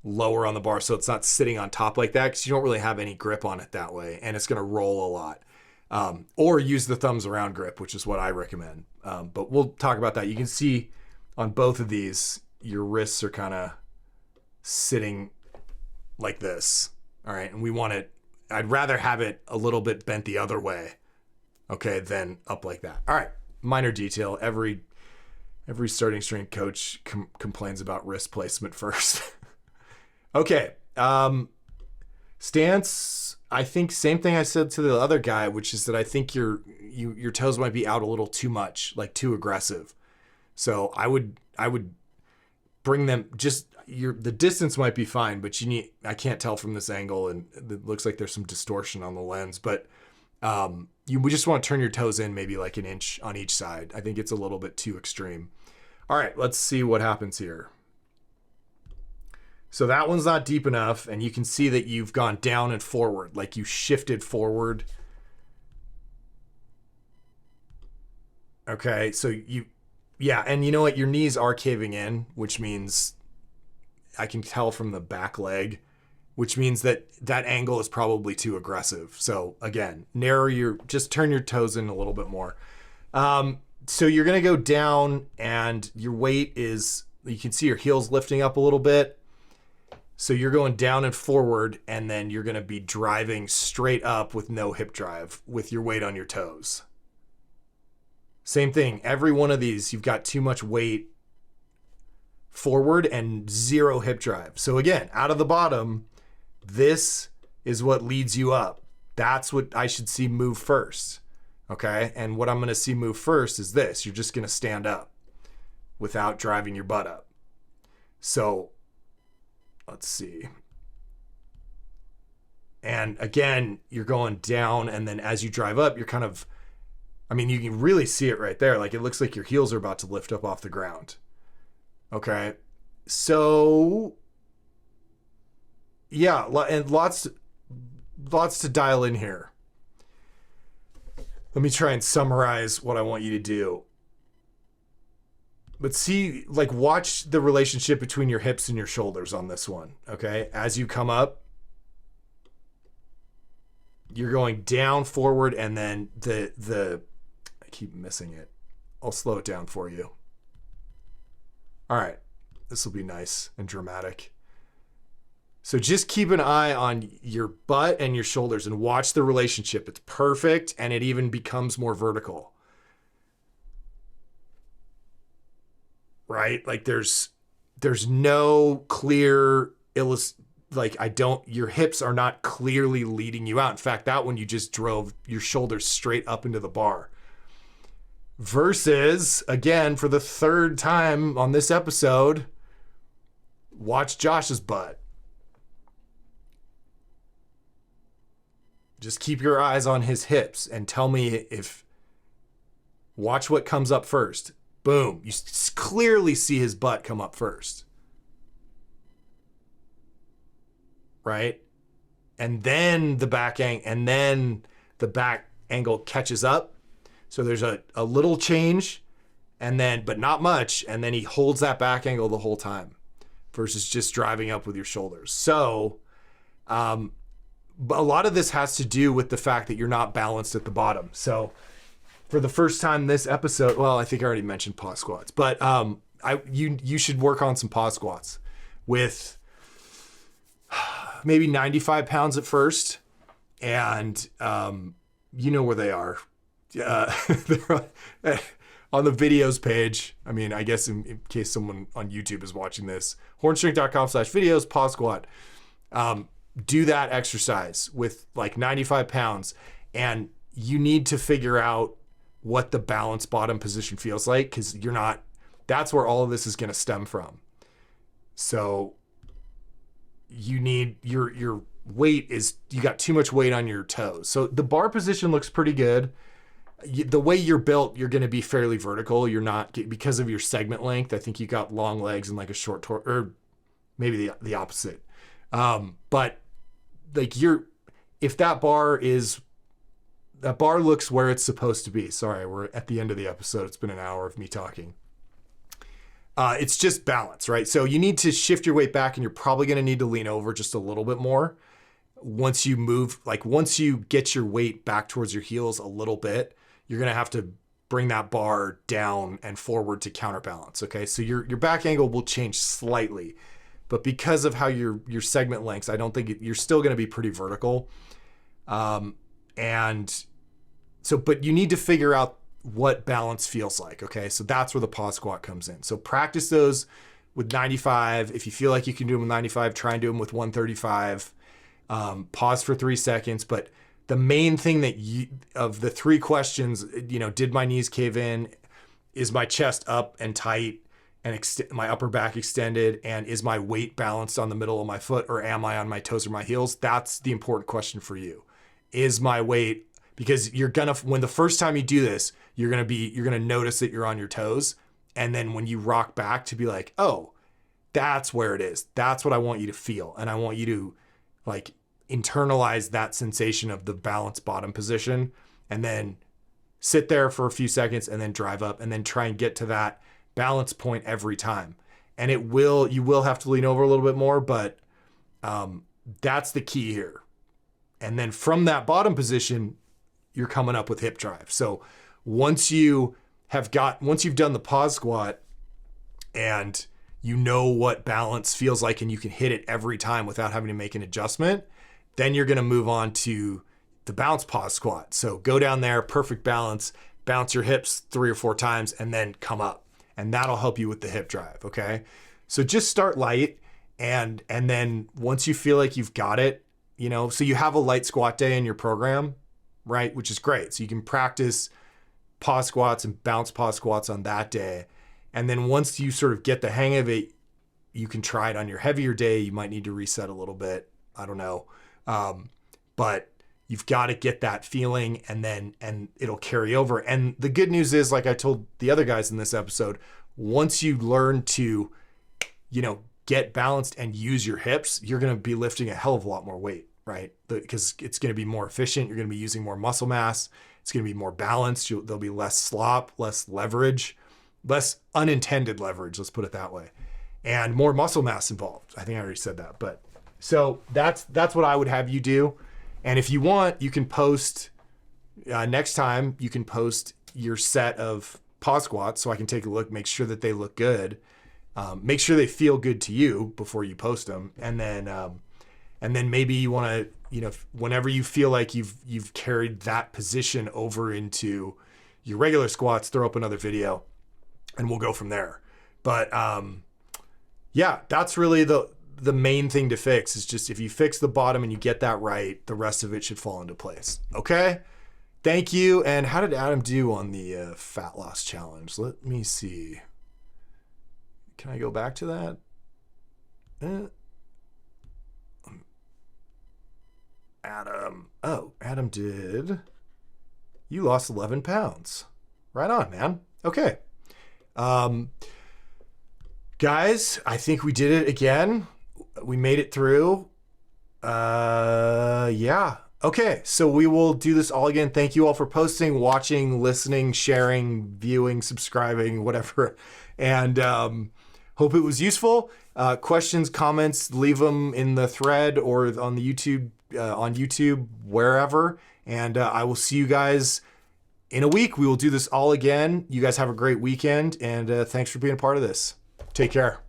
lower on the bar so it's not sitting on top like that, because you don't really have any grip on it that way, and it's going to roll a lot. Or use the thumbs around grip, which is what I recommend. But we'll talk about that. You can see on both of these, your wrists are kind of sitting like this. All right. And we want it, I'd rather have it a little bit bent the other way, okay, than up like that. All right. Minor detail. Every starting strength coach complains about wrist placement first. Okay. Stance, I think same thing I said to the other guy, which is that I think your toes might be out a little too much, like too aggressive. So I would bring them the distance might be fine, but I can't tell from this angle, and it looks like there's some distortion on the lens, but you just want to turn your toes in maybe like an inch on each side. I think it's a little bit too extreme. All right, let's see what happens here. So that one's not deep enough, and you can see that you've gone down and forward, like you shifted forward. Okay, so yeah, and you know what? Your knees are caving in, which means I can tell from the back leg, which means that angle is probably too aggressive. So again, just turn your toes in a little bit more. So you're going to go down, and your weight is, you can see your heels lifting up a little bit. So you're going down and forward, and then you're going to be driving straight up with no hip drive with your weight on your toes. Same thing. Every one of these, you've got too much weight forward and zero hip drive. So again, out of the bottom, this is what leads you up. That's what I should see move first. Okay. And what I'm going to see move first is this. You're just going to stand up without driving your butt up. So let's see. And again, you're going down, and then as you drive up, you're kind of, I mean, you can really see it right there. Like it looks like your heels are about to lift up off the ground. Okay. So yeah, and lots to dial in here. Let me try and summarize what I want you to do. But see, like, watch the relationship between your hips and your shoulders on this one. Okay. As you come up, you're going down, forward, and then I keep missing it. I'll slow it down for you. All right. This will be nice and dramatic. So just keep an eye on your butt and your shoulders and watch the relationship. It's perfect, and it even becomes more vertical. Right? Like there's no clear your hips are not clearly leading you out. In fact, that one you just drove your shoulders straight up into the bar. Versus, again, for the third time on this episode, watch Josh's butt. Just keep your eyes on his hips and tell me if Watch what comes up first. Boom. You clearly see his butt come up first. Right? And then the back angle catches up. So there's a little change, and then, but not much. And then he holds that back angle the whole time versus just driving up with your shoulders. So, but a lot of this has to do with the fact that you're not balanced at the bottom. So for the first time this episode, well, I think I already mentioned pause squats, but you should work on some pause squats with maybe 95 pounds at first. And you know where they are. They're on the videos page. I mean, I guess in case someone on YouTube is watching this, hornstrength.com/videos, pause squat. Do that exercise with like 95 pounds. And you need to figure out what the balanced bottom position feels like, because that's where all of this is going to stem from. So you need your weight you got too much weight on your toes. So the bar position looks pretty good. The way you're built, you're going to be fairly vertical. You're not, because of your segment length. I think you got long legs and like a short torso, or maybe the opposite. But like if that bar looks where it's supposed to be. Sorry, we're at the end of the episode. It's been an hour of me talking. It's just balance, right? So you need to shift your weight back, and you're probably going to need to lean over just a little bit more. Once you get your weight back towards your heels a little bit, you're going to have to bring that bar down and forward to counterbalance. Okay. So your back angle will change slightly, but because of how your segment lengths, I don't think you're still going to be pretty vertical. And so, but you need to figure out what balance feels like. Okay. So that's where the pause squat comes in. So practice those with 95. If you feel like you can do them with 95, try and do them with 135. Pause for 3 seconds. But the main thing of the 3 questions, did my knees cave in? Is my chest up and tight and my upper back extended? And is my weight balanced on the middle of my foot, or am I on my toes or my heels? That's the important question for you. Is my weight, because when the first time you do this, you're going to notice that you're on your toes. And then when you rock back, to be like, oh, that's where it is. That's what I want you to feel. And I want you to like internalize that sensation of the balanced bottom position, and then sit there for a few seconds and then drive up, and then try and get to that balance point every time. And you will have to lean over a little bit more, but that's the key here. And then from that bottom position, you're coming up with hip drive. So once you've done the pause squat and you know what balance feels like, and you can hit it every time without having to make an adjustment, then you're going to move on to the bounce pause squat. So go down there, perfect balance, bounce your hips 3 or 4 times, and then come up. And that'll help you with the hip drive, okay? So just start light, and then once you feel like you've got it, so you have a light squat day in your program, right? Which is great. So you can practice pause squats and bounce pause squats on that day. And then once you sort of get the hang of it, you can try it on your heavier day. You might need to reset a little bit. I don't know. But you've got to get that feeling, and it'll carry over. And the good news is, like I told the other guys in this episode, once you learn to, get balanced and use your hips, you're going to be lifting a hell of a lot more weight, right? Because it's going to be more efficient. You're going to be using more muscle mass. It's going to be more balanced. There'll be less slop, less leverage, less unintended leverage. Let's put it that way. And more muscle mass involved. I think I already said that, but so that's what I would have you do. And if you want, you can post next time, you can post your set of pause squats so I can take a look, make sure that they look good, make sure they feel good to you before you post them. And then maybe you want to, whenever you feel like you've carried that position over into your regular squats, throw up another video and we'll go from there. But yeah, that's really the main thing to fix, is just if you fix the bottom and you get that right, the rest of it should fall into place. Okay. Thank you. And how did Adam do on the fat loss challenge? Let me see. Can I go back to that? Adam. Oh, Adam did. You lost 11 pounds, Right on, man. Okay. Guys, I think we did it again. We made it through. Yeah. Okay, so we will do this all again. Thank you all for posting, watching, listening, sharing, viewing, subscribing, whatever. And hope it was useful. Questions, comments, leave them in the thread or on the YouTube, wherever. And I will see you guys in a week. We will do this all again. You guys have a great weekend, and thanks for being a part of this. Take care.